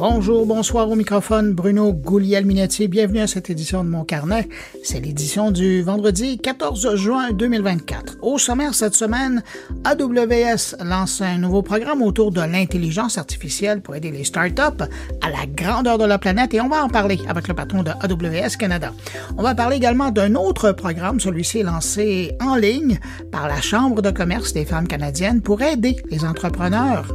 Bonjour, bonsoir au microphone, Bruno Guglielminetti. Bienvenue à cette édition de Mon Carnet. C'est l'édition du vendredi 14 juin 2024. Au sommaire cette semaine, AWS lance un nouveau programme autour de l'intelligence artificielle pour aider les startups à la grandeur de la planète et on va en parler avec le patron de AWS Canada. On va parler également d'un autre programme, celui-ci est lancé en ligne par la Chambre de commerce des femmes canadiennes pour aider les entrepreneurs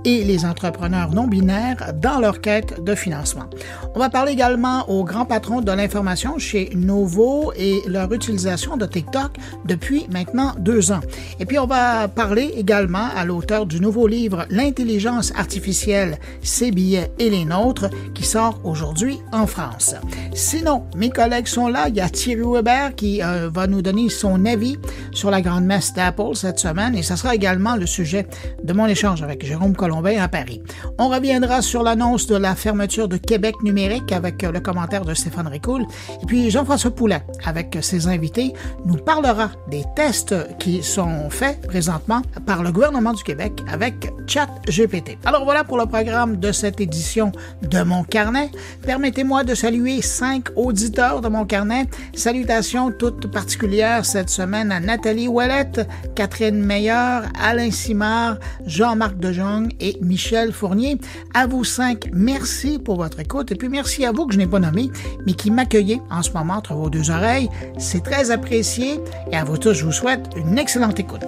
et les entrepreneurs non-binaires dans leur quête de financement. On va parler également aux grands patrons de l'information chez Novo et leur utilisation de TikTok depuis maintenant 2 ans. Et puis on va parler également à l'auteur du nouveau livre L'intelligence artificielle, ses billets et les nôtres qui sort aujourd'hui en France. Sinon, mes collègues sont là. Il y a Thierry Weber qui va nous donner son avis sur la grande messe d'Apple cette semaine et ça sera également le sujet de mon échange avec Jérôme Colombin à Paris. On reviendra sur l'annonce de la fermeture de Québec numérique avec le commentaire de Stéphane Ricoul. Et puis Jean-François Poulet, avec ses invités, nous parlera des tests qui sont faits présentement par le gouvernement du Québec avec ChatGPT. Alors voilà pour le programme de cette édition de Mon Carnet. Permettez-moi de saluer 5 auditeurs de Mon Carnet. Salutations toutes particulières cette semaine à Nathalie Ouellette, Catherine Meilleur, Alain Simard, Jean-Marc Dejong et Michel Fournier. À vous 5, merci pour votre écoute et puis merci à vous que je n'ai pas nommé, mais qui m'accueillez en ce moment entre vos 2 oreilles. C'est très apprécié et à vous tous, je vous souhaite une excellente écoute.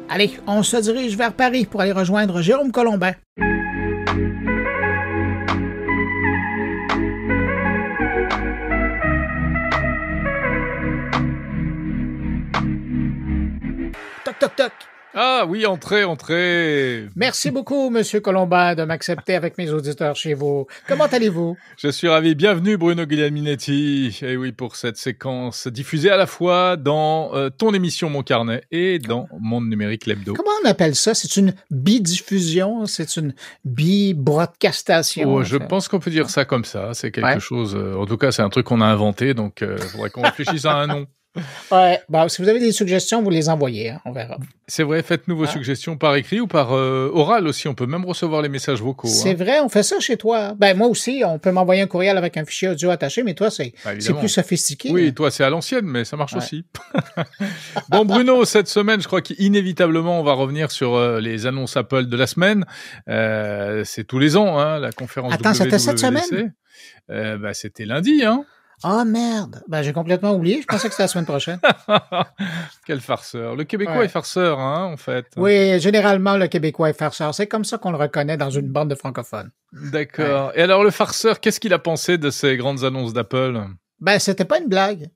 Allez, on se dirige vers Paris pour aller rejoindre Jérôme Colombin. Toc, toc, toc. Ah oui, entrez. Merci beaucoup, Monsieur Colombin, de m'accepter avec mes auditeurs chez vous. Comment allez-vous? Je suis ravi. Bienvenue, Bruno Guglielminetti. Et oui, pour cette séquence diffusée à la fois dans ton émission Mon Carnet et dans Monde Numérique l'Hebdo. Comment on appelle ça? C'est une bidiffusion? C'est une bi-broadcastation? Oh, je pense qu'on peut dire ça comme ça. C'est quelque chose... en tout cas, c'est un truc qu'on a inventé, donc il faudrait qu'on réfléchisse à un nom. Ouais, bon, si vous avez des suggestions, vous les envoyez, hein, on verra. C'est vrai, faites-nous vos suggestions par écrit ou par oral aussi. On peut même recevoir les messages vocaux. C'est vrai, on fait ça chez toi. Ben moi aussi, on peut m'envoyer un courriel avec un fichier audio attaché, mais toi, c'est plus sophistiqué. Oui, hein. Toi, c'est à l'ancienne, mais ça marche aussi. Bon, Bruno, cette semaine, je crois qu'inévitablement, on va revenir sur les annonces Apple de la semaine. C'est tous les ans, hein, la conférence WWDC. C'était cette semaine? C'était lundi, hein. Oh merde! Ben, j'ai complètement oublié. Je pensais que c'était la semaine prochaine. Quel farceur. Le Québécois est farceur, hein, en fait. Oui, généralement, le Québécois est farceur. C'est comme ça qu'on le reconnaît dans une bande de francophones. D'accord. Ouais. Et alors, le farceur, qu'est-ce qu'il a pensé de ces grandes annonces d'Apple? Ben, c'était pas une blague.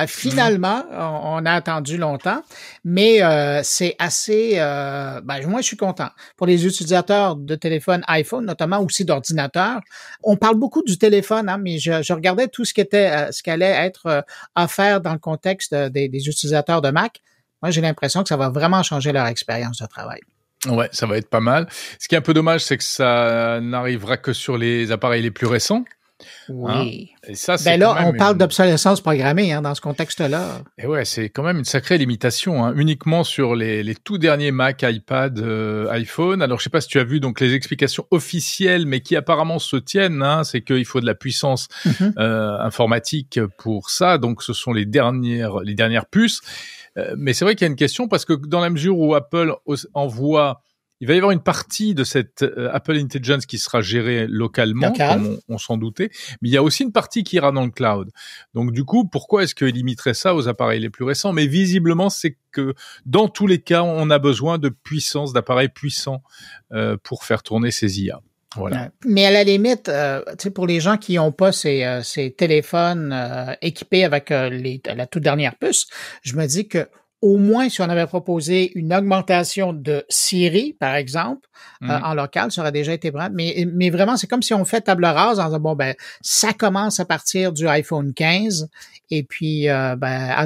Finalement, on a attendu longtemps, mais c'est assez... moi, je suis content. Pour les utilisateurs de téléphones iPhone, notamment aussi d'ordinateurs, on parle beaucoup du téléphone, hein, mais je regardais tout ce qui allait être offert dans le contexte des utilisateurs de Mac. Moi, j'ai l'impression que ça va vraiment changer leur expérience de travail. Ouais, ça va être pas mal. Ce qui est un peu dommage, c'est que ça n'arrivera que sur les appareils les plus récents. Oui. Hein? Et ça, c'est on parle d'obsolescence programmée dans ce contexte-là. Et ouais, c'est quand même une sacrée limitation, hein, uniquement sur les tout derniers Mac, iPad, iPhone. Alors, je sais pas si tu as vu donc les explications officielles, mais qui apparemment se tiennent. Hein, c'est qu'il faut de la puissance informatique pour ça. Donc, ce sont les dernières puces. Mais c'est vrai qu'il y a une question parce que dans la mesure où Apple envoie... Il va y avoir une partie de cette Apple Intelligence qui sera gérée localement, comme on s'en doutait, mais il y a aussi une partie qui ira dans le cloud. Donc du coup, pourquoi est-ce qu'il limiterait ça aux appareils les plus récents? Mais visiblement, c'est que dans tous les cas, on a besoin de puissance, d'appareils puissants pour faire tourner ces IA. Voilà. Mais à la limite, pour les gens qui n'ont pas ces téléphones équipés avec la toute dernière puce, je me dis que au moins, si on avait proposé une augmentation de Siri, par exemple, en local, ça aurait déjà été prêt. Mais vraiment, c'est comme si on fait table rase en disant, ça commence à partir du iPhone 15 et puis,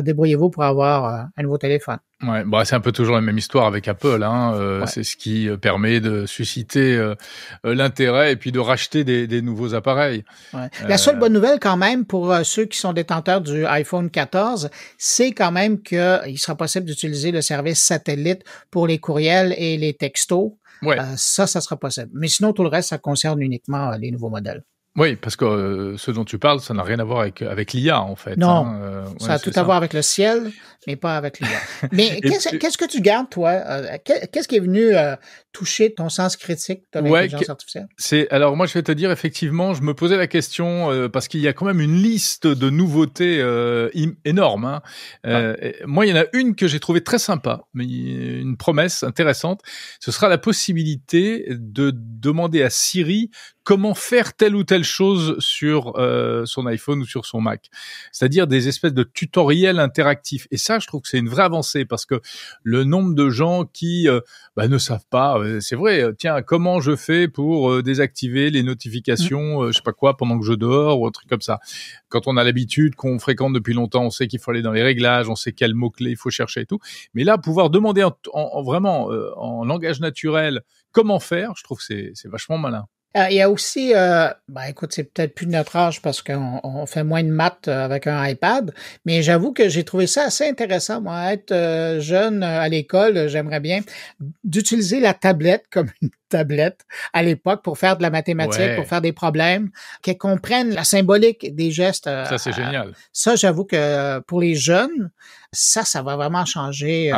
débrouillez-vous pour avoir un nouveau téléphone. Ouais, c'est un peu toujours la même histoire avec Apple, hein. C'est ce qui permet de susciter l'intérêt et puis de racheter des nouveaux appareils. Ouais. La seule bonne nouvelle quand même pour ceux qui sont détenteurs du iPhone 14, c'est quand même qu'il sera possible d'utiliser le service satellite pour les courriels et les textos. Ouais. Ça sera possible. Mais sinon, tout le reste, ça concerne uniquement les nouveaux modèles. Oui, parce que ce dont tu parles, ça n'a rien à voir avec l'IA, en fait. Non, ouais, ça a tout à voir avec le ciel, mais pas avec l'IA. Mais qu'est-ce que tu gardes, toi? Qu'est-ce qui est venu toucher ton sens critique de l'intelligence artificielle? Alors moi, je vais te dire, effectivement, je me posais la question, parce qu'il y a quand même une liste de nouveautés énorme. Hein. Moi, il y en a une que j'ai trouvée très sympa, mais une promesse intéressante. Ce sera la possibilité de demander à Siri comment faire telle ou telle chose sur son iPhone ou sur son Mac. C'est-à-dire des espèces de tutoriels interactifs. Et ça, je trouve que c'est une vraie avancée parce que le nombre de gens qui ne savent pas, c'est vrai, tiens, comment je fais pour désactiver les notifications, je sais pas quoi, pendant que je dors ou un truc comme ça. Quand on a l'habitude, qu'on fréquente depuis longtemps, on sait qu'il faut aller dans les réglages, on sait quels mots-clés il faut chercher et tout. Mais là, pouvoir demander vraiment en langage naturel comment faire, je trouve que c'est vachement malin. Il y a aussi, écoute, c'est peut-être plus de notre âge parce qu'on fait moins de maths avec un iPad, mais j'avoue que j'ai trouvé ça assez intéressant. Moi, être jeune à l'école, j'aimerais bien d'utiliser la tablette comme une tablette à l'époque pour faire de la mathématique, pour faire des problèmes, qu'elles comprennent la symbolique des gestes. Ça, c'est génial. Ça, j'avoue que pour les jeunes, ça va vraiment changer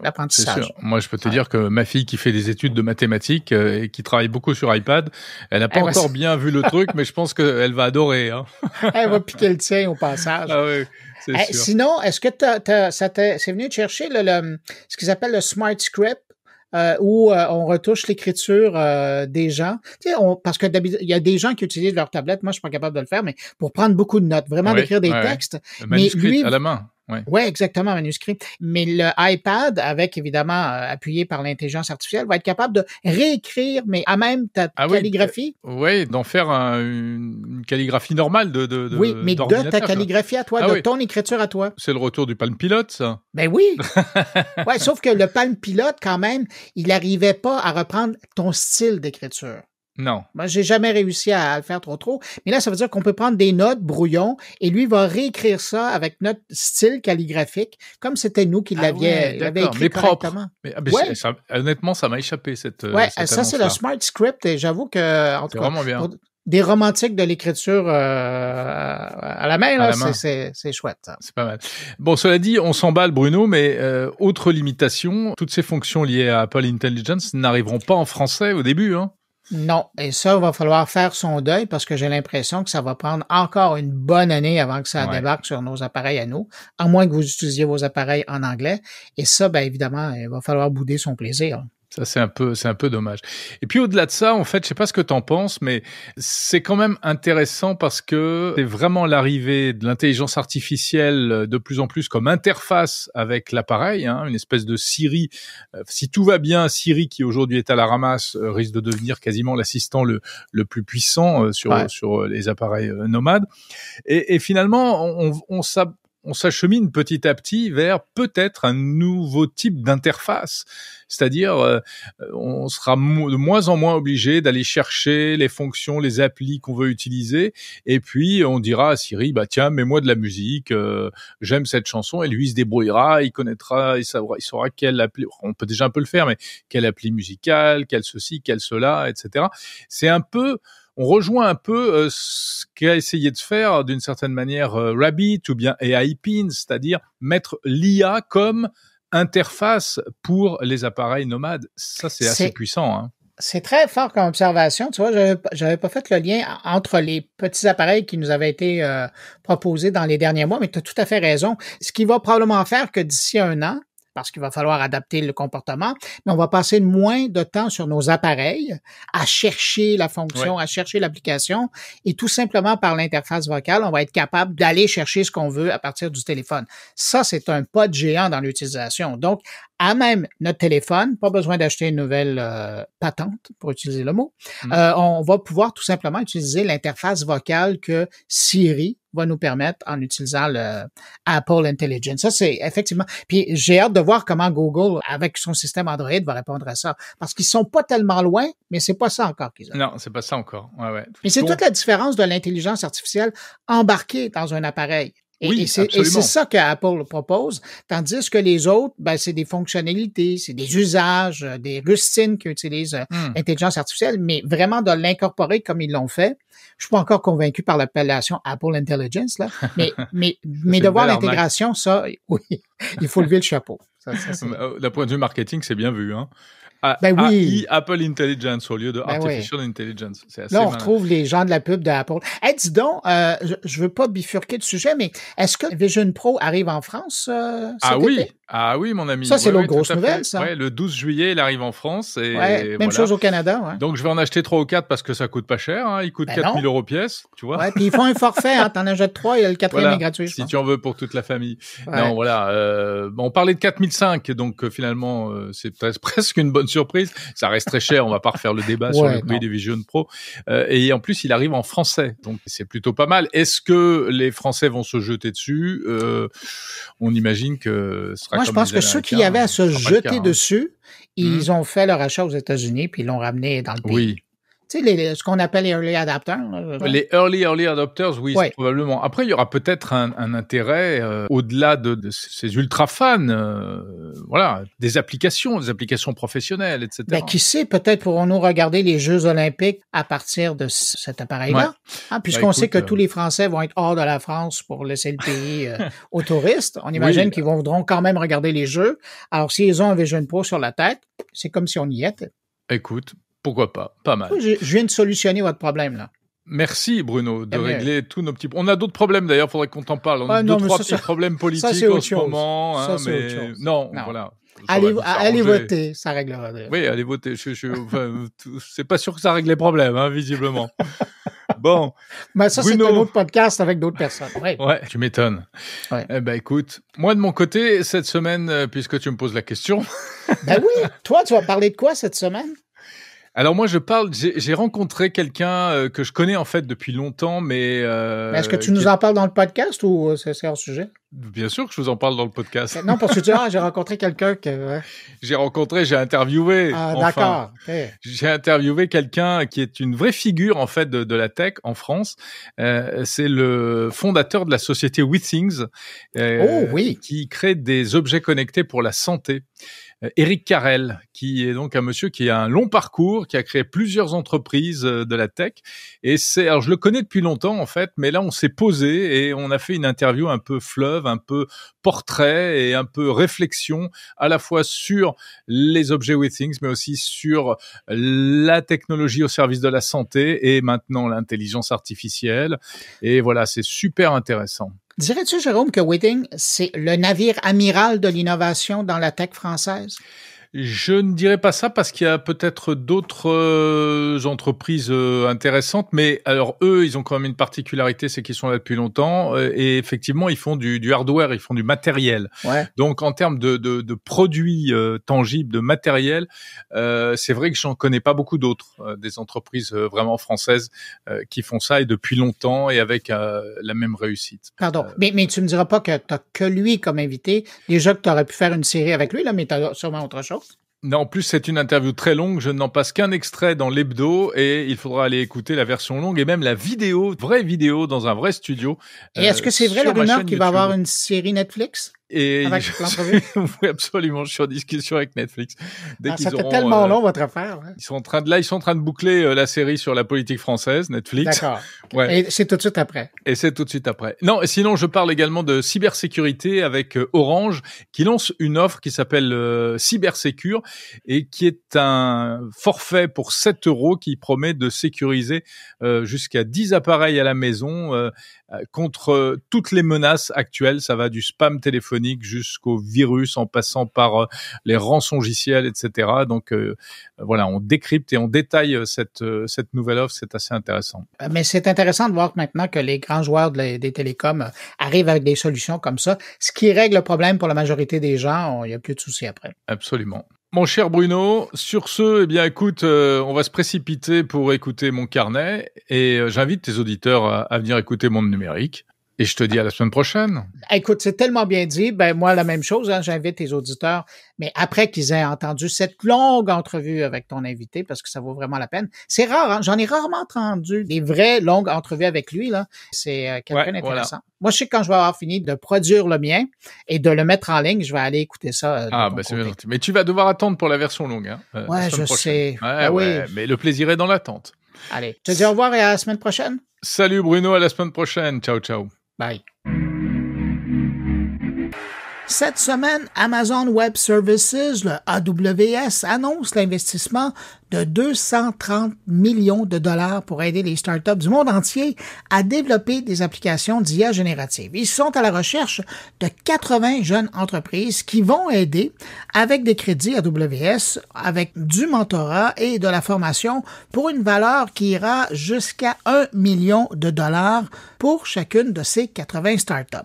l'apprentissage. C'est sûr. Moi, je peux te dire que ma fille qui fait des études de mathématiques et qui travaille beaucoup sur iPad, elle n'a pas encore bien vu le truc, mais je pense qu'elle va adorer. Hein. Elle va piquer le tien au passage. Ah oui, c'est sûr. Sinon, est-ce que c'est venu te chercher ce qu'ils appellent le Smart Script? Où on retouche l'écriture des gens. Tu sais, parce que il y a des gens qui utilisent leur tablette. Moi, je suis pas capable de le faire, mais pour prendre beaucoup de notes, vraiment d'écrire des textes. Le manuscrit à la main. Oui, exactement, manuscrit. Mais le iPad, avec évidemment appuyé par l'intelligence artificielle, va être capable de réécrire, mais à même ta calligraphie. Oui, d'en faire une calligraphie normale de oui, mais de ta calligraphie à toi, de ton écriture à toi. C'est le retour du Palm Pilot, ça. Ben oui. Ouais, sauf que le Palm Pilot, quand même, il n'arrivait pas à reprendre ton style d'écriture. Non. Moi, j'ai jamais réussi à le faire trop. Mais là, ça veut dire qu'on peut prendre des notes brouillon et lui va réécrire ça avec notre style calligraphique, comme c'était nous qui l'avions écrit correctement. Mais honnêtement, ça m'a échappé cette. Ça c'est le Smart Script et j'avoue que en tout cas, vraiment bien. Pour des romantiques de l'écriture à la main, c'est chouette. Ça. C'est pas mal. Bon, cela dit, on s'emballe, Bruno, mais autre limitation, toutes ces fonctions liées à Apple Intelligence n'arriveront pas en français au début, hein. Non, et ça, il va falloir faire son deuil parce que j'ai l'impression que ça va prendre encore une bonne année avant que ça débarque sur nos appareils à nous, à moins que vous utilisiez vos appareils en anglais. Et ça, évidemment, il va falloir bouder son plaisir. Ça, c'est un peu dommage. Et puis, au-delà de ça, en fait, je sais pas ce que t'en penses, mais c'est quand même intéressant parce que c'est vraiment l'arrivée de l'intelligence artificielle de plus en plus comme interface avec l'appareil, hein, une espèce de Siri. Si tout va bien, Siri, qui aujourd'hui est à la ramasse, risque de devenir quasiment l'assistant le plus puissant sur les appareils nomades. Et finalement, on s'achemine petit à petit vers peut-être un nouveau type d'interface. C'est-à-dire, on sera de moins en moins obligé d'aller chercher les fonctions, les applis qu'on veut utiliser. Et puis, on dira à Siri, tiens, mets-moi de la musique, j'aime cette chanson. Et lui, il se débrouillera, il connaîtra, il saura quelle appli, on peut déjà un peu le faire, mais quelle appli musicale, quelle ceci, quelle cela, etc. C'est un peu... On rejoint un peu ce qu'a essayé de faire d'une certaine manière Rabbit ou bien AI Pin, c'est-à-dire mettre l'IA comme interface pour les appareils nomades. Ça, c'est assez puissant. Hein. C'est très fort comme observation. Tu vois, j'avais pas fait le lien entre les petits appareils qui nous avaient été proposés dans les derniers mois, mais tu as tout à fait raison. Ce qui va probablement faire que d'ici 1 an, parce qu'il va falloir adapter le comportement, mais on va passer moins de temps sur nos appareils à chercher la fonction, à chercher l'application, et tout simplement par l'interface vocale, on va être capable d'aller chercher ce qu'on veut à partir du téléphone. Ça, c'est un pas de géant dans l'utilisation. Donc, à même notre téléphone, pas besoin d'acheter une nouvelle patente, pour utiliser le mot, on va pouvoir tout simplement utiliser l'interface vocale que Siri va nous permettre en utilisant le Apple Intelligence. Ça, c'est effectivement... Puis j'ai hâte de voir comment Google, avec son système Android, va répondre à ça. Parce qu'ils sont pas tellement loin, mais c'est pas ça encore qu'ils ont. Non, c'est pas ça encore. Ouais. Mais c'est toute la différence de l'intelligence artificielle embarquée dans un appareil Et c'est ça qu'Apple propose, tandis que les autres, ben, c'est des fonctionnalités, c'est des usages, des rustines qui utilisent l'intelligence artificielle, mais vraiment de l'incorporer comme ils l'ont fait. Je suis pas encore convaincu par l'appellation Apple Intelligence, là, mais de voir l'intégration, ça, oui, il faut lever le chapeau. Ça, d'un point de vue marketing, c'est bien vu, hein. Ben oui. AI, Apple Intelligence au lieu de Artificial Intelligence. C'est assez là, on malin. retrouve les gens de la pub d'Apple. Hey, dis donc, je veux pas bifurquer de sujet, mais est-ce que Vision Pro arrive en France cet été? Ah oui, mon ami. Ça, c'est l'autre grosse nouvelle, ça. Ouais, le 12 juillet, il arrive en France. Et même chose au Canada. Ouais. Donc, je vais en acheter 3 ou 4 parce que ça coûte pas cher. Hein. Il coûte 4 000 € pièce, tu vois. Ouais, puis ils font un forfait. Hein. T'en achètes 3 et le 4e est gratuit, si tu en veux pour toute la famille. Ouais. Non, voilà. On parlait de 4 500, donc finalement, c'est presque une bonne surprise. Ça reste très cher. On va pas refaire le débat sur le prix du Vision Pro. Et en plus, il arrive en français. Donc, c'est plutôt pas mal. Est-ce que les Français vont se jeter dessus? On imagine que ce sera Moi, comme je pense que ceux qui avaient à se jeter dessus, ils ont fait leur achat aux États-Unis puis ils l'ont ramené dans le pays. Oui. Tu sais, ce qu'on appelle les early adapters. Les early adopters, oui, probablement. Après, il y aura peut-être un intérêt au-delà de ces ultra fans, voilà, des applications professionnelles, etc. Ben, qui sait, peut-être pourrons-nous regarder les Jeux olympiques à partir de cet appareil-là. Hein, puisqu'on sait que tous les Français vont être hors de la France pour laisser le pays aux touristes. On imagine qu'ils voudront quand même regarder les Jeux. Alors, s'ils ont un Vision Pro sur la tête, c'est comme si on y était. Écoute, pourquoi pas? Pas mal. Je viens de solutionner votre problème, là. Merci, Bruno, de régler tous nos petits... On a d'autres problèmes, d'ailleurs, faudrait qu'on t'en parle. On a deux, trois petits problèmes politiques en ce moment. Ça, c'est autre chose. Non, voilà. Allez voter, ça réglera. Oui, allez voter. C'est pas sûr que ça règle les problèmes, hein, visiblement. Bon. Mais ça, Bruno, c'est un autre podcast avec d'autres personnes. Ouais, tu m'étonnes. Ouais. Eh ben, écoute, moi, de mon côté, cette semaine, puisque tu me poses la question... Ben oui, toi, tu vas parler de quoi cette semaine? Alors moi, j'ai rencontré quelqu'un que je connais en fait depuis longtemps, mais... Est-ce que tu nous en parles dans le podcast ou c'est hors sujet? Bien sûr que je vous en parle dans le podcast. Non, parce que tu dis, j'ai rencontré quelqu'un que... J'ai interviewé. D'accord. Okay. J'ai interviewé quelqu'un qui est une vraie figure en fait de la tech en France. C'est le fondateur de la société WeThings, qui crée des objets connectés pour la santé. Éric Carrel, qui est donc un monsieur qui a un long parcours, qui a créé plusieurs entreprises de la tech. Et alors je le connais depuis longtemps en fait, mais là on s'est posé et on a fait une interview un peu fleuve, un peu portrait et un peu réflexion, à la fois sur les objets WeThings, mais aussi sur la technologie au service de la santé et maintenant l'intelligence artificielle. Et voilà, c'est super intéressant. Dirais-tu, Jérôme, que WeThings, c'est le navire amiral de l'innovation dans la tech française? Je ne dirais pas ça parce qu'il y a peut-être d'autres entreprises intéressantes, mais alors eux, ils ont quand même une particularité, c'est qu'ils sont là depuis longtemps et effectivement, ils font du hardware, ils font du matériel. Ouais. Donc, en termes de produits tangibles, de matériel, c'est vrai que j'en connais pas beaucoup d'autres, des entreprises vraiment françaises qui font ça et depuis longtemps et avec la même réussite. Pardon, mais tu me diras pas que t'as que lui comme invité. Déjà que tu aurais pu faire une série avec lui, là, mais t'as sûrement autre chose. Non, en plus, c'est une interview très longue. Je n'en passe qu'un extrait dans l'hebdo et il faudra aller écouter la version longue et même la vraie vidéo dans un vrai studio. Et est-ce que c'est vrai la rumeur qu'il va y avoir une série Netflix? Et oui, absolument, je suis en discussion avec Netflix. Ça fait tellement long, votre affaire. Ouais. Ils sont en train de boucler la série sur la politique française, Netflix. D'accord. Ouais. Et c'est tout de suite après. Non, et sinon, je parle également de cybersécurité avec Orange, qui lance une offre qui s'appelle Cybersecure et qui est un forfait pour 7 € qui promet de sécuriser jusqu'à 10 appareils à la maison contre toutes les menaces actuelles. Ça va du spam téléphonique jusqu'au virus en passant par les rançongiciels, etc. Donc voilà, on décrypte et on détaille cette nouvelle offre, c'est assez intéressant. Mais c'est intéressant de voir maintenant que les grands joueurs des télécoms arrivent avec des solutions comme ça, ce qui règle le problème pour la majorité des gens, il n'y a plus de soucis après. Absolument. Mon cher Bruno, sur ce, eh bien, écoute, on va se précipiter pour écouter mon carnet et j'invite tes auditeurs à venir écouter Monde Numérique. Et je te dis à la semaine prochaine. Écoute, c'est tellement bien dit. Ben moi, la même chose, hein, j'invite les auditeurs, mais après qu'ils aient entendu cette longue entrevue avec ton invité, parce que ça vaut vraiment la peine. C'est rare, hein? J'en ai rarement entendu des vraies longues entrevues avec lui, là. C'est quelqu'un d'intéressant. Voilà. Moi, je sais que quand je vais avoir fini de produire le mien et de le mettre en ligne, je vais aller écouter ça. C'est bien gentil. Mais tu vas devoir attendre pour la version longue, hein. Ouais, je sais. Ouais, mais le plaisir est dans l'attente. Allez, je te dis au revoir et à la semaine prochaine. Salut Bruno, à la semaine prochaine. Ciao, ciao. Bye. Cette semaine, Amazon Web Services, le AWS, annonce l'investissement de 230 millions de dollars pour aider les startups du monde entier à développer des applications d'IA générative. Ils sont à la recherche de 80 jeunes entreprises qui vont aider avec des crédits AWS, avec du mentorat et de la formation pour une valeur qui ira jusqu'à 1 million de dollars pour chacune de ces 80 startups.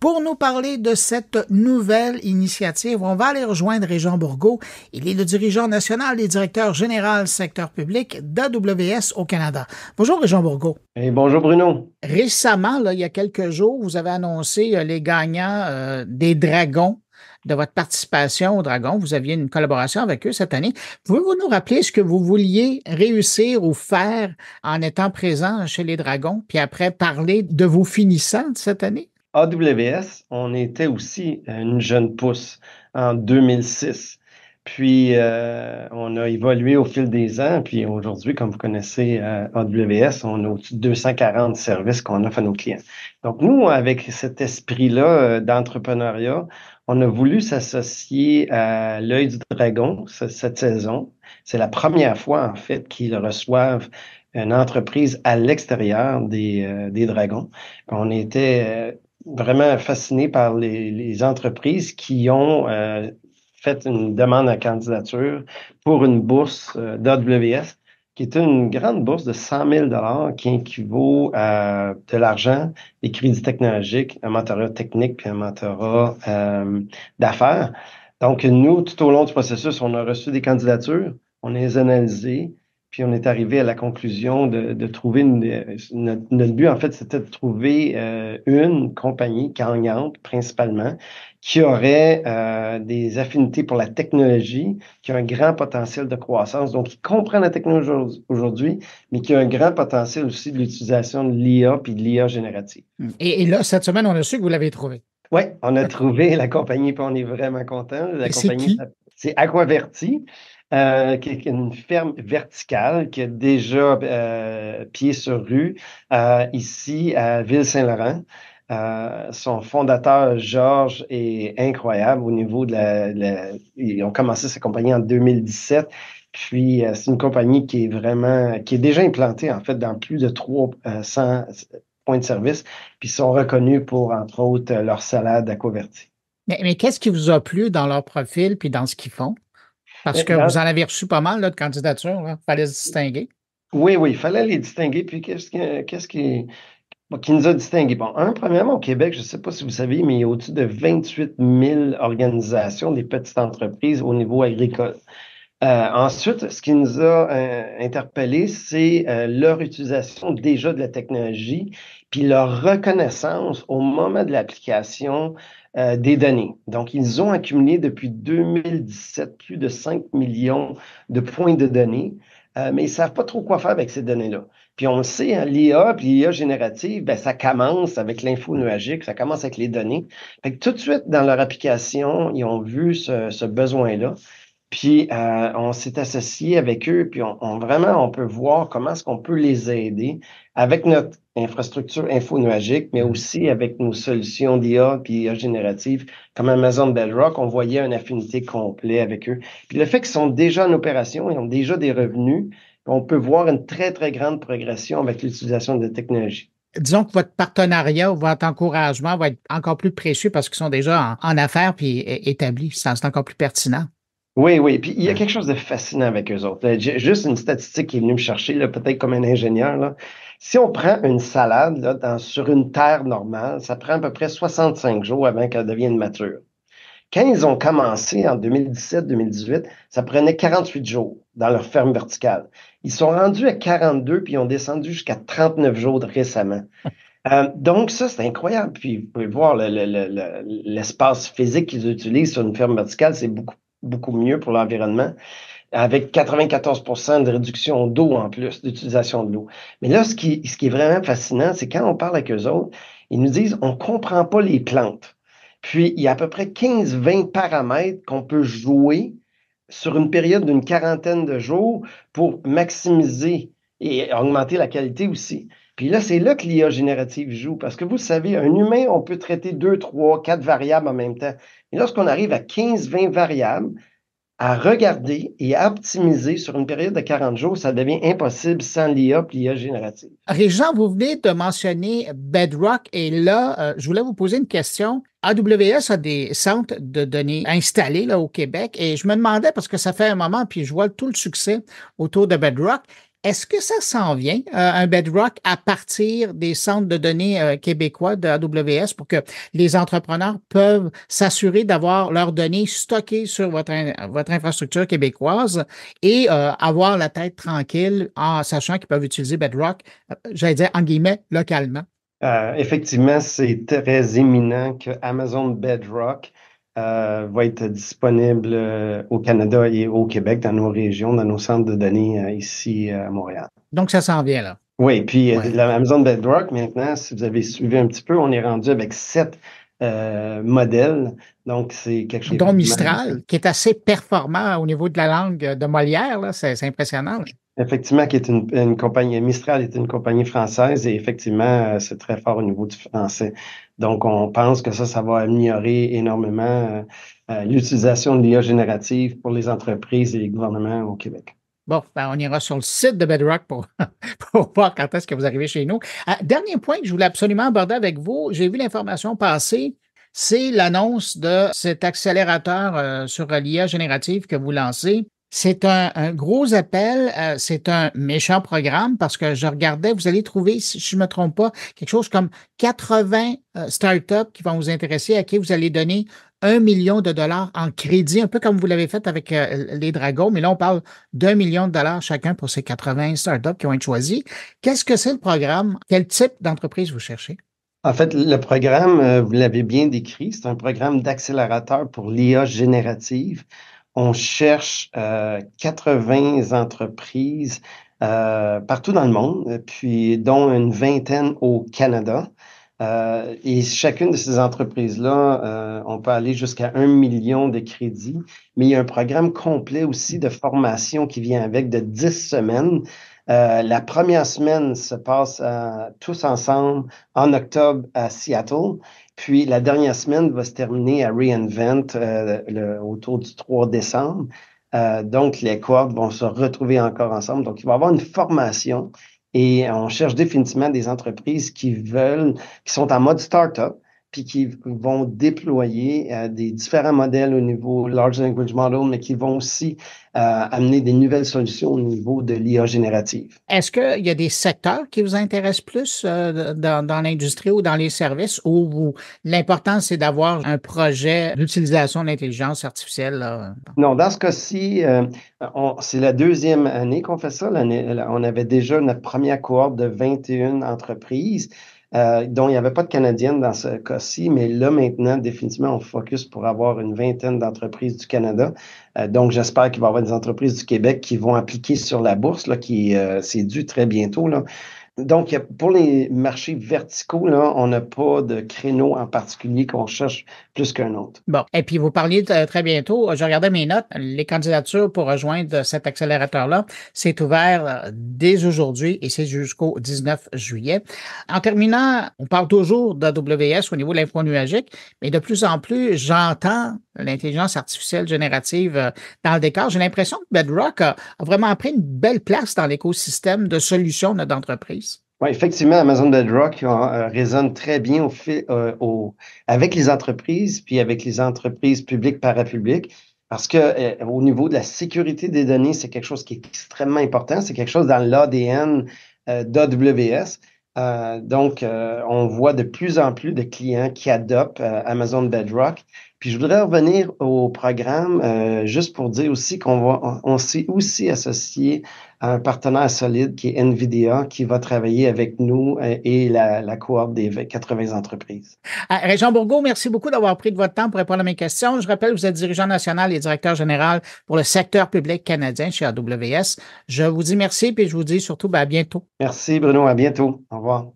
Pour nous parler de cette nouvelle initiative, on va aller rejoindre Régent Bourgault. Il est le dirigeant national et directeur général secteur public d'AWS au Canada. Bonjour Régent Bourgault. Et bonjour Bruno. Récemment, là, il y a quelques jours, vous avez annoncé les gagnants des Dragons, de votre participation aux Dragons. Vous aviez une collaboration avec eux cette année. Pouvez-vous nous rappeler ce que vous vouliez réussir ou faire en étant présent chez les Dragons, puis après parler de vos finissants de cette année? AWS, on était aussi une jeune pousse en 2006. Puis, on a évolué au fil des ans. Puis aujourd'hui, comme vous connaissez AWS, on a au-dessus de 240 services qu'on offre à nos clients. Donc, nous, avec cet esprit-là d'entrepreneuriat, on a voulu s'associer à l'Œil du Dragon cette saison. C'est la première fois, en fait, qu'ils reçoivent une entreprise à l'extérieur des Dragons. On était vraiment fascinés par les entreprises qui ont fait une demande à candidature pour une bourse d'AWS, qui est une grande bourse de 100 000 $ qui équivaut à de l'argent, des crédits technologiques, un mentorat technique puis un mentorat d'affaires. Donc, nous, tout au long du processus, on a reçu des candidatures, on les a analysées, puis on est arrivé à la conclusion de trouver notre but, en fait, c'était de trouver une compagnie gagnante, principalement, qui aurait des affinités pour la technologie, qui a un grand potentiel de croissance, donc qui comprend la technologie aujourd'hui, mais qui a un grand potentiel aussi de l'utilisation de l'IA puis de l'IA générative. Et là, cette semaine, on a su que vous l'avez trouvé. Oui, on a trouvé la compagnie, puis on est vraiment content. La compagnie, c'est Aquaverti. Qui est une ferme verticale qui a déjà pied sur rue ici à Ville-Saint-Laurent. Son fondateur, Georges, est incroyable au niveau ils ont commencé sa compagnie en 2017. Puis, c'est une compagnie qui est déjà implantée, en fait, dans plus de 300 points de service. Puis, ils sont reconnus pour, entre autres, leur salade Aquaverti. Mais qu'est-ce qui vous a plu dans leur profil puis dans ce qu'ils font? Parce que vous en avez reçu pas mal là, de candidatures. Il fallait se distinguer. Oui, il fallait les distinguer. Puis, qu'est-ce qui nous a distingués? Bon, premièrement, au Québec, je ne sais pas si vous savez, mais il y a au-dessus de 28 000 organisations, des petites entreprises au niveau agricole. Ensuite, ce qui nous a interpellés, c'est leur utilisation déjà de la technologie, puis leur reconnaissance au moment de l'application des données. Donc, ils ont accumulé depuis 2017 plus de 5 millions de points de données, mais ils ne savent pas trop quoi faire avec ces données-là. Puis on le sait, hein, l'IA puis l'IA générative, ben, ça commence avec l'info nuagique, ça commence avec les données. Fait que tout de suite, dans leur application, ils ont vu ce besoin-là. Puis, on s'est associé avec eux, puis on peut voir comment est-ce qu'on peut les aider avec notre infrastructure info-nuagique, mais aussi avec nos solutions d'IA puis IA générative, comme Amazon Bedrock, on voyait une affinité complète avec eux. Puis le fait qu'ils sont déjà en opération, ils ont déjà des revenus, on peut voir une très, très grande progression avec l'utilisation de technologies. Disons que votre partenariat ou votre encouragement va être encore plus précieux parce qu'ils sont déjà en affaires puis établis. C'est encore plus pertinent. Oui. Puis il y a quelque chose de fascinant avec eux autres. Juste une statistique qui est venue me chercher, là, peut-être comme un ingénieur. Là. Si on prend une salade là, sur une terre normale, ça prend à peu près 65 jours avant qu'elle devienne mature. Quand ils ont commencé en 2017-2018, ça prenait 48 jours dans leur ferme verticale. Ils sont rendus à 42 puis ils ont descendu jusqu'à 39 jours récemment. Donc, ça, c'est incroyable. Puis, vous pouvez voir l'espace physique qu'ils utilisent sur une ferme verticale, c'est beaucoup, beaucoup mieux pour l'environnement, avec 94% de réduction d'eau en plus, d'utilisation de l'eau. Mais là, ce qui est vraiment fascinant, c'est quand on parle avec eux autres, ils nous disent, on ne comprend pas les plantes. Puis, il y a à peu près 15-20 paramètres qu'on peut jouer sur une période d'une quarantaine de jours pour maximiser et augmenter la qualité aussi. Puis là, c'est là que l'IA générative joue, parce que vous savez, un humain, on peut traiter 2, 3, 4 variables en même temps. Et lorsqu'on arrive à 15-20 variables, à regarder et à optimiser sur une période de 40 jours, ça devient impossible sans l'IA et l'IA générative. Régent, vous venez de mentionner Bedrock et là, je voulais vous poser une question. AWS a des centres de données installés là, au Québec et je me demandais, parce que ça fait un moment, puis je vois tout le succès autour de Bedrock, est-ce que ça s'en vient, un Bedrock, à partir des centres de données québécois de AWS pour que les entrepreneurs peuvent s'assurer d'avoir leurs données stockées sur votre infrastructure québécoise et avoir la tête tranquille en sachant qu'ils peuvent utiliser Bedrock, j'allais dire en guillemets, localement? Effectivement, c'est très éminent que Amazon Bedrock va être disponible au Canada et au Québec, dans nos régions, dans nos centres de données ici à Montréal. Donc, ça s'en vient là. Oui, puis Ouais. Amazon Bedrock, maintenant, si vous avez suivi un petit peu, on est rendu avec 7 modèles. Donc, c'est quelque chose. Dont Mistral, qui est assez performant au niveau de la langue de Molière, là, c'est impressionnant. Effectivement, qui est une compagnie, Mistral est une compagnie française et effectivement, c'est très fort au niveau du français. Donc, on pense que ça va améliorer énormément l'utilisation de l'IA générative pour les entreprises et les gouvernements au Québec. Bon, ben on ira sur le site de Bedrock pour voir quand est-ce que vous arrivez chez nous. Dernier point que je voulais absolument aborder avec vous, j'ai vu l'information passer, c'est l'annonce de cet accélérateur sur l'IA générative que vous lancez. C'est un gros appel, c'est un méchant programme parce que je regardais, vous allez trouver, si je ne me trompe pas, quelque chose comme 80 startups qui vont vous intéresser, à qui vous allez donner 1 million de dollars en crédit, un peu comme vous l'avez fait avec les Dragons, mais là, on parle d'1 million de dollars chacun pour ces 80 startups qui vont être choisis. Qu'est-ce que c'est le programme? Quel type d'entreprise vous cherchez? En fait, le programme, vous l'avez bien décrit, c'est un programme d'accélérateur pour l'IA générative. On cherche 80 entreprises partout dans le monde, puis dont une vingtaine au Canada. Et chacune de ces entreprises-là, on peut aller jusqu'à 1 million de crédits, mais il y a un programme complet aussi de formation qui vient avec de 10 semaines. La première semaine se passe tous ensemble en octobre à Seattle. Puis la dernière semaine va se terminer à reInvent autour du 3 décembre. Donc, les cohortes vont se retrouver encore ensemble. Donc, il va y avoir une formation et on cherche définitivement des entreprises qui sont en mode startup, puis qui vont déployer des différents modèles au niveau Large Language Model, mais qui vont aussi amener des nouvelles solutions au niveau de l'IA générative. Est-ce qu'il y a des secteurs qui vous intéressent plus dans l'industrie ou dans les services où l'important, c'est d'avoir un projet d'utilisation de l'intelligence artificielle? Là? Non, dans ce cas-ci, c'est la deuxième année qu'on fait ça. On avait déjà notre première cohorte de 21 entreprises. Dont il n'y avait pas de Canadiennes dans ce cas-ci, mais là, maintenant, définitivement, on focus pour avoir une vingtaine d'entreprises du Canada. Donc, j'espère qu'il va y avoir des entreprises du Québec qui vont appliquer sur la bourse, là, c'est dû très bientôt, là. Donc, pour les marchés verticaux, là, on n'a pas de créneau en particulier qu'on cherche plus qu'un autre. Bon, et puis vous parliez très bientôt, je regardais mes notes, les candidatures pour rejoindre cet accélérateur-là, c'est ouvert dès aujourd'hui et c'est jusqu'au 19 juillet. En terminant, on parle toujours d'AWS au niveau de l'info nuagique, mais de plus en plus, j'entends l'intelligence artificielle générative dans le décor. J'ai l'impression que Bedrock a vraiment pris une belle place dans l'écosystème de solutions d'entreprise. Oui, effectivement, Amazon Bedrock résonne très bien avec les entreprises, puis avec les entreprises publiques, parapubliques, parce que au niveau de la sécurité des données, c'est quelque chose qui est extrêmement important. C'est quelque chose dans l'ADN d'AWS. Donc, on voit de plus en plus de clients qui adoptent Amazon Bedrock. Puis je voudrais revenir au programme juste pour dire aussi on s'est aussi associé à un partenaire solide qui est NVIDIA, qui va travailler avec nous et la cohorte des 80 entreprises. Régent Bourgault, merci beaucoup d'avoir pris de votre temps pour répondre à mes questions. Je rappelle, vous êtes dirigeant national et directeur général pour le secteur public canadien chez AWS. Je vous dis merci et je vous dis surtout à bientôt. Merci Bruno, à bientôt. Au revoir.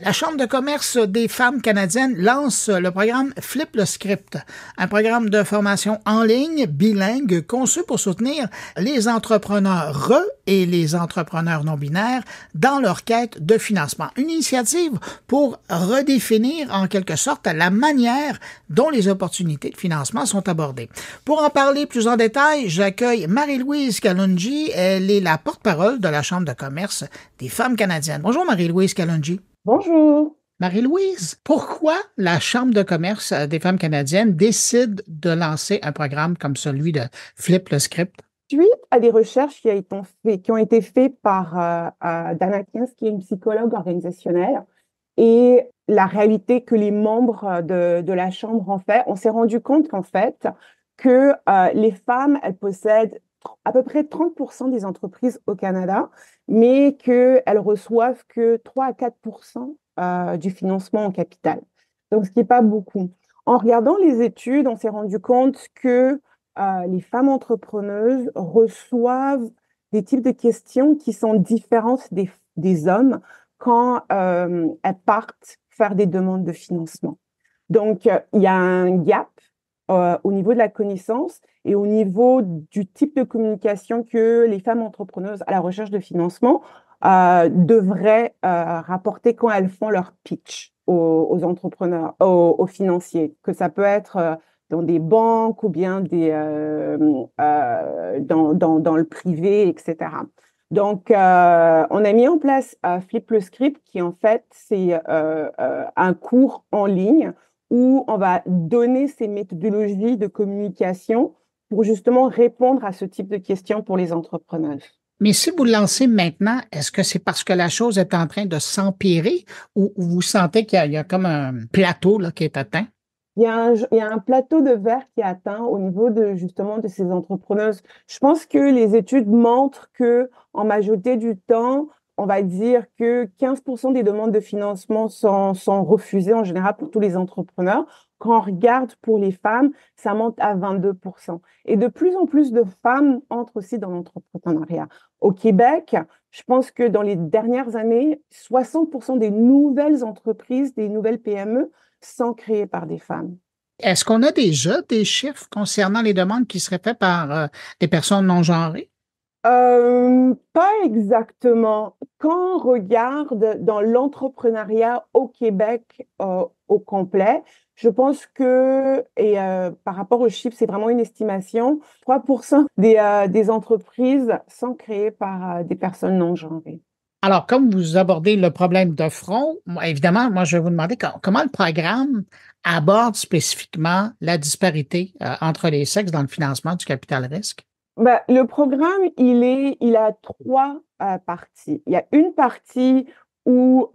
La Chambre de commerce des femmes canadiennes lance le programme Flip le script, un programme de formation en ligne bilingue conçu pour soutenir les entrepreneurs et les entrepreneurs non binaires dans leur quête de financement. Une initiative pour redéfinir en quelque sorte la manière dont les opportunités de financement sont abordées. Pour en parler plus en détail, j'accueille Marie-Louise Kalonji. Elle est la porte-parole de la Chambre de commerce des femmes canadiennes. Bonjour Marie-Louise Kalonji. Bonjour. Marie-Louise, pourquoi la Chambre de commerce des femmes canadiennes décide de lancer un programme comme celui de Flip le script? Suite à des recherches qui ont été faites par Dana Kins, qui est une psychologue organisationnelle, et la réalité que les membres de la Chambre ont fait, on s'est rendu compte qu'en fait, que les femmes, elles possèdent à peu près 30% des entreprises au Canada, mais qu'elles reçoivent que 3 à 4% du financement en capital. Donc, ce qui n'est pas beaucoup. En regardant les études, on s'est rendu compte que les femmes entrepreneuses reçoivent des types de questions qui sont différentes des hommes quand elles partent faire des demandes de financement. Donc, il y a un gap au niveau de la connaissance et au niveau du type de communication que les femmes entrepreneuses à la recherche de financement devraient rapporter quand elles font leur pitch aux entrepreneurs, aux financiers, que ça peut être dans des banques ou bien dans le privé, etc. Donc, on a mis en place Flip le script qui, en fait, c'est un cours en ligne où on va donner ces méthodologies de communication pour justement répondre à ce type de questions pour les entrepreneurs. Mais si vous le lancez maintenant, est-ce que c'est parce que la chose est en train de s'empirer ou vous sentez qu'il y a comme un plateau là, qui est atteint? Il y a un plateau de verre qui est atteint au niveau justement de ces entrepreneuses. Je pense que les études montrent que en majorité du temps, on va dire que 15% des demandes de financement sont refusées en général pour tous les entrepreneurs. Quand on regarde pour les femmes, ça monte à 22%. Et de plus en plus de femmes entrent aussi dans l'entrepreneuriat. Au Québec, je pense que dans les dernières années, 60% des nouvelles entreprises, des nouvelles PME sont créées par des femmes. Est-ce qu'on a déjà des chiffres concernant les demandes qui seraient faites par des personnes non genrées? Pas exactement. Quand on regarde dans l'entrepreneuriat au Québec au complet, je pense que, par rapport aux chiffres, c'est vraiment une estimation, 3% des entreprises sont créées par des personnes non genrées. Alors, comme vous abordez le problème de front, évidemment, moi, je vais vous demander comment le programme aborde spécifiquement la disparité entre les sexes dans le financement du capital risque. Ben, le programme, il a 3 parties. Il y a une partie où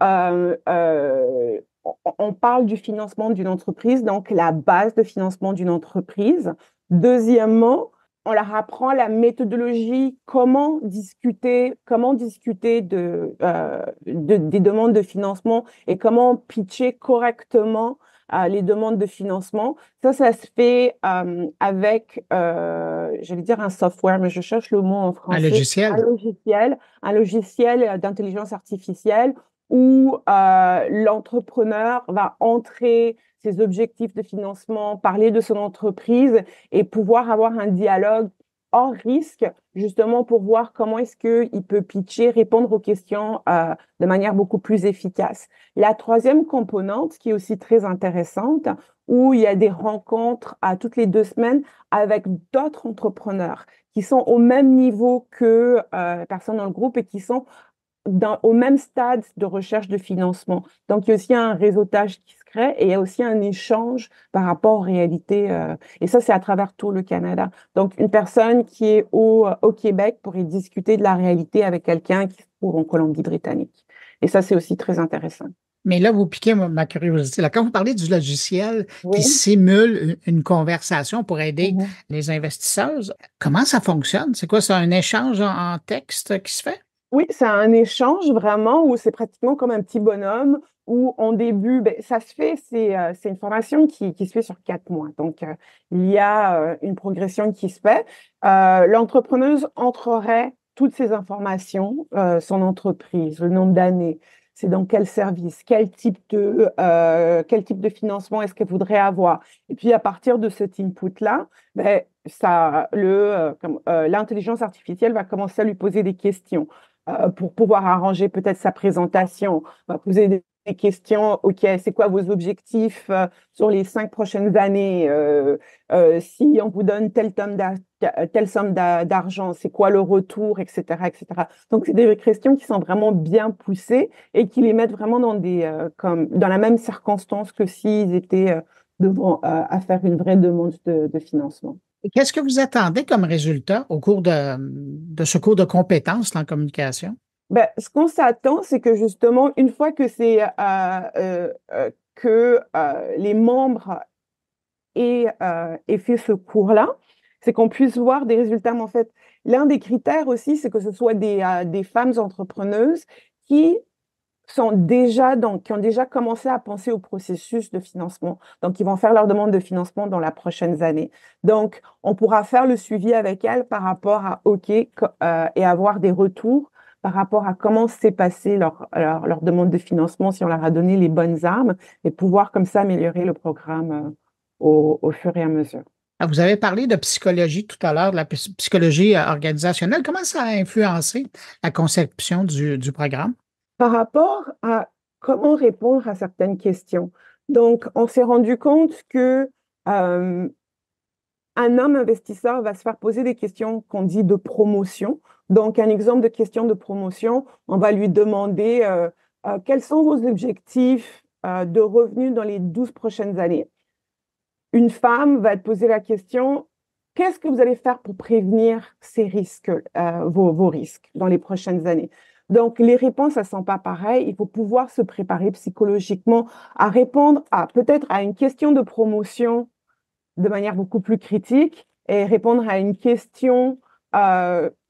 on parle du financement d'une entreprise, donc la base de financement d'une entreprise. Deuxièmement, on leur apprend la méthodologie, comment discuter des demandes de financement et comment pitcher correctement les demandes de financement. Ça se fait avec, j'allais dire un software, mais je cherche le mot en français. Un logiciel d'intelligence artificielle où l'entrepreneur va entrer ses objectifs de financement, parler de son entreprise et pouvoir avoir un dialogue hors risque, justement pour voir comment est-ce qu'il peut pitcher, répondre aux questions de manière beaucoup plus efficace. La troisième composante, qui est aussi très intéressante, où il y a des rencontres toutes les 2 semaines avec d'autres entrepreneurs qui sont au même niveau que les personnes dans le groupe et qui sont au même stade de recherche de financement. Donc, il y a aussi un réseautage qui se crée secret et il y a aussi un échange par rapport aux réalités. Et ça, c'est à travers tout le Canada. Donc, une personne qui est au Québec pourrait discuter de la réalité avec quelqu'un qui se trouve en Colombie-Britannique. Et ça, c'est aussi très intéressant. Mais là, vous piquez ma curiosité. Là, quand vous parlez du logiciel qui Oui. simule une conversation pour aider Mhm. les investisseurs, comment ça fonctionne? C'est quoi, c'est un échange en texte qui se fait? Oui, c'est un échange vraiment où c'est pratiquement comme un petit bonhomme où en début, ça se fait, c'est une formation qui se fait sur 4 mois. Donc, il y a une progression qui se fait. L'entrepreneuse entrerait toutes ces informations, son entreprise, le nombre d'années, c'est dans quel service, quel type de financement est-ce qu'elle voudrait avoir. Et puis, à partir de cet input-là, l'intelligence artificielle va commencer à lui poser des questions pour pouvoir arranger peut-être sa présentation. On va poser des questions. OK, c'est quoi vos objectifs sur les 5 prochaines années? Si on vous donne telle somme d'argent, c'est quoi le retour, etc., etc. Donc, c'est des questions qui sont vraiment bien poussées et qui les mettent vraiment comme dans la même circonstance que s'ils étaient devant à faire une vraie demande de financement. Et qu'est-ce que vous attendez comme résultat au cours de ce cours de compétences en communication? Ce qu'on s'attend, c'est que justement, une fois que les membres aient fait ce cours-là, c'est qu'on puisse voir des résultats. Mais en fait, l'un des critères aussi, c'est que ce soit des femmes entrepreneuses qui qui ont déjà commencé à penser au processus de financement. Donc, ils vont faire leur demande de financement dans les prochaines années. Donc, on pourra faire le suivi avec elles par rapport à OK et avoir des retours par rapport à comment s'est passé leur demande de financement, si on leur a donné les bonnes armes, et pouvoir comme ça améliorer le programme au fur et à mesure. Vous avez parlé de psychologie tout à l'heure, de la psychologie organisationnelle. Comment ça a influencé la conception du programme? Par rapport à comment répondre à certaines questions. Donc, on s'est rendu compte que un homme investisseur va se faire poser des questions qu'on dit de promotion. Donc, un exemple de question de promotion, on va lui demander quels sont vos objectifs de revenus dans les 12 prochaines années. Une femme va te poser la question, qu'est-ce que vous allez faire pour prévenir ces risques, vos risques dans les prochaines années? Donc, les réponses, elles ne sont pas pareilles. Il faut pouvoir se préparer psychologiquement à répondre peut-être à une question de promotion de manière beaucoup plus critique et répondre à une question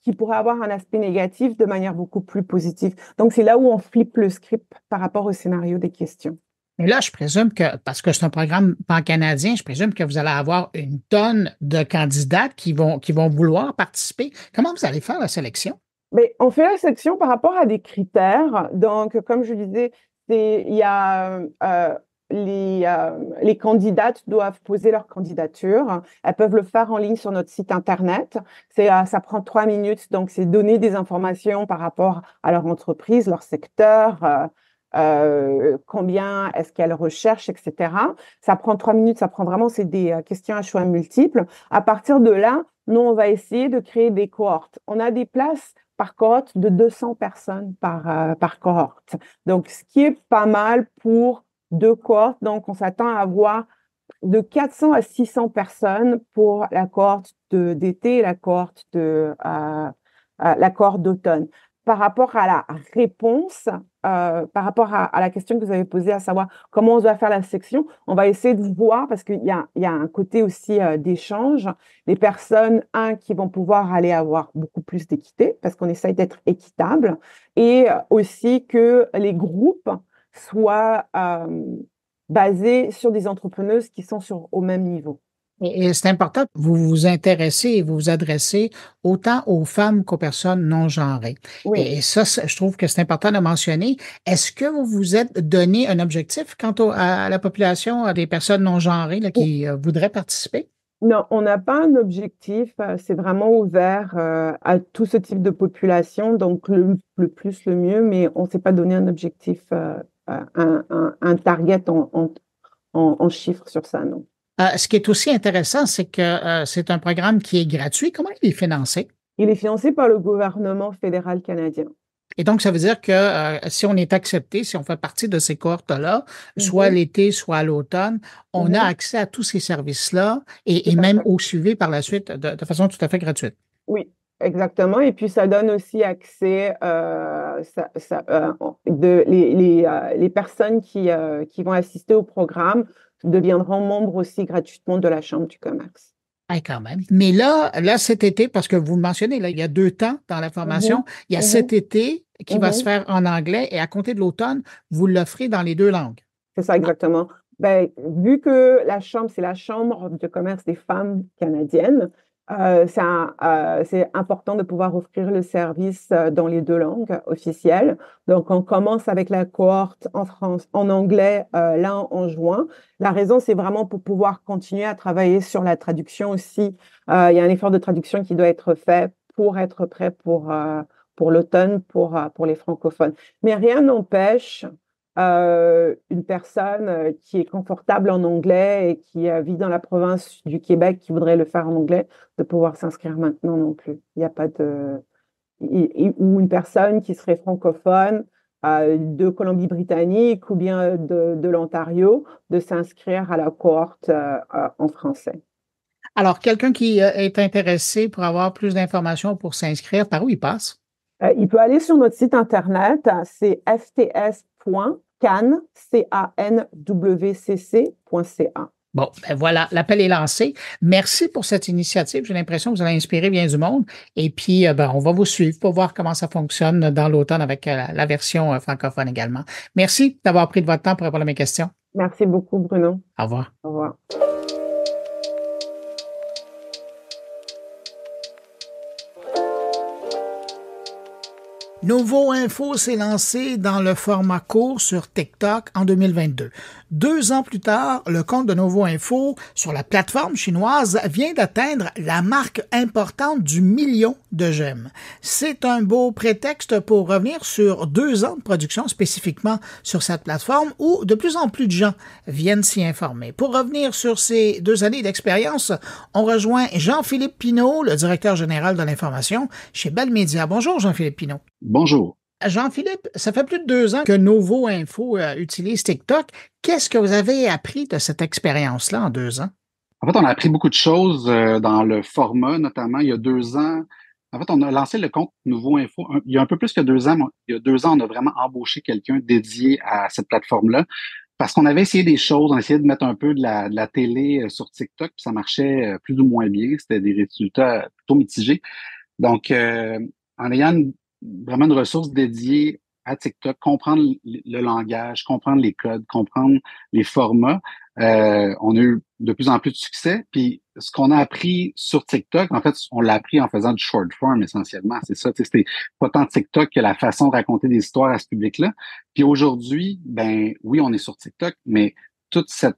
qui pourrait avoir un aspect négatif de manière beaucoup plus positive. Donc, c'est là où on flippe le script par rapport au scénario des questions. Mais là, je présume que, parce que c'est un programme pan-canadien, je présume que vous allez avoir une tonne de candidats qui vont vouloir participer. Comment vous allez faire la sélection? Mais on fait la sélection par rapport à des critères. Donc, comme je disais, il y a les candidates doivent poser leur candidature. Elles peuvent le faire en ligne sur notre site internet. Ça prend 3 minutes. Donc, c'est donner des informations par rapport à leur entreprise, leur secteur, combien est-ce qu'elles recherchent, etc. Ça prend 3 minutes. C'est des questions à choix multiples. À partir de là, nous, on va essayer de créer des cohortes. On a des places par cohorte de 200 personnes par cohorte. Donc, ce qui est pas mal pour 2 cohortes. Donc, on s'attend à avoir de 400 à 600 personnes pour la cohorte d'été et la cohorte d'automne. Par rapport à la réponse, par rapport à la question que vous avez posée, à savoir comment on doit faire la section, on va essayer de voir, parce qu'il y a un côté aussi d'échange, des personnes, qui vont pouvoir aller avoir beaucoup plus d'équité, parce qu'on essaye d'être équitable, et aussi que les groupes soient basés sur des entrepreneuses qui sont au même niveau. Et c'est important, vous vous intéressez et vous vous adressez autant aux femmes qu'aux personnes non genrées. Oui. Et ça, je trouve que c'est important de mentionner. Est-ce que vous vous êtes donné un objectif quant à la population des personnes non genrées là, qui voudraient participer? Non, on n'a pas un objectif. C'est vraiment ouvert à tout ce type de population. Donc, le plus, le mieux, mais on ne s'est pas donné un objectif, un target en chiffres sur ça, non. Ce qui est aussi intéressant, c'est que c'est un programme qui est gratuit. Comment il est financé? Il est financé par le gouvernement fédéral canadien. Et donc, ça veut dire que si on est accepté, si on fait partie de ces cohortes-là, soit l'été, soit à l'automne, on a accès à tous ces services-là et même au suivi par la suite de façon tout à fait gratuite. Oui, exactement. Et puis, ça donne aussi accès, les personnes qui vont assister au programme deviendront membres aussi gratuitement de la Chambre du commerce. Ah, quand même. Mais là, cet été, parce que vous le mentionnez, là, il y a 2 temps dans la formation, il y a cet été qui va se faire en anglais et à compter de l'automne, vous l'offrez dans les 2 langues. C'est ça, exactement. Ben, vu que la Chambre, c'est la Chambre de commerce des femmes canadiennes, c'est important de pouvoir offrir le service dans les 2 langues officielles. Donc, on commence avec la cohorte en anglais là en juin. La raison, c'est vraiment pour pouvoir continuer à travailler sur la traduction aussi. Il y a un effort de traduction qui doit être fait pour être prêt pour l'automne, pour les francophones. Mais rien n'empêche une personne qui est confortable en anglais et qui vit dans la province du Québec, qui voudrait le faire en anglais, de pouvoir s'inscrire maintenant non plus. Il n'y a pas de... Ou une personne qui serait francophone de Colombie-Britannique ou bien de l'Ontario, de s'inscrire à la cohorte en français. Alors, quelqu'un qui est intéressé pour avoir plus d'informations pour s'inscrire, par où il passe? Il peut aller sur notre site Internet, c'est fts.canwcc.ca. Bon, ben voilà, l'appel est lancé. Merci pour cette initiative. J'ai l'impression que vous allez inspirer bien du monde. Et puis, on va vous suivre pour voir comment ça fonctionne dans l'automne avec la version francophone également. Merci d'avoir pris de votre temps pour répondre à mes questions. Merci beaucoup, Bruno. Au revoir. Au revoir. Nouveau Info s'est lancé dans le format court sur TikTok en 2022. 2 ans plus tard, le compte de Nouveau Info sur la plateforme chinoise vient d'atteindre la marque importante du 1 million de j'aime. C'est un beau prétexte pour revenir sur 2 ans de production spécifiquement sur cette plateforme où de plus en plus de gens viennent s'y informer. Pour revenir sur ces 2 années d'expérience, on rejoint Jean-Philippe Pinault, le directeur général de l'information chez Bell Media. Bonjour Jean-Philippe Pinault. Bonjour. Jean-Philippe, ça fait plus de 2 ans que Nouveau Info utilise TikTok. Qu'est-ce que vous avez appris de cette expérience-là en 2 ans? En fait, on a appris beaucoup de choses dans le format, notamment il y a 2 ans. En fait, on a lancé le compte Nouveau Info il y a un peu plus que 2 ans. Il y a 2 ans, on a vraiment embauché quelqu'un dédié à cette plateforme-là parce qu'on avait essayé des choses. On essayait de mettre un peu de la télé sur TikTok, puis ça marchait plus ou moins bien. C'était des résultats plutôt mitigés. Donc, en ayant vraiment une ressource dédiée à TikTok, comprendre le langage, comprendre les codes, comprendre les formats. On a eu de plus en plus de succès. Puis ce qu'on a appris sur TikTok, en fait, on l'a appris en faisant du short form essentiellement. C'est ça, c'était pas tant TikTok que la façon de raconter des histoires à ce public-là. Puis aujourd'hui, ben oui, on est sur TikTok, mais tout cet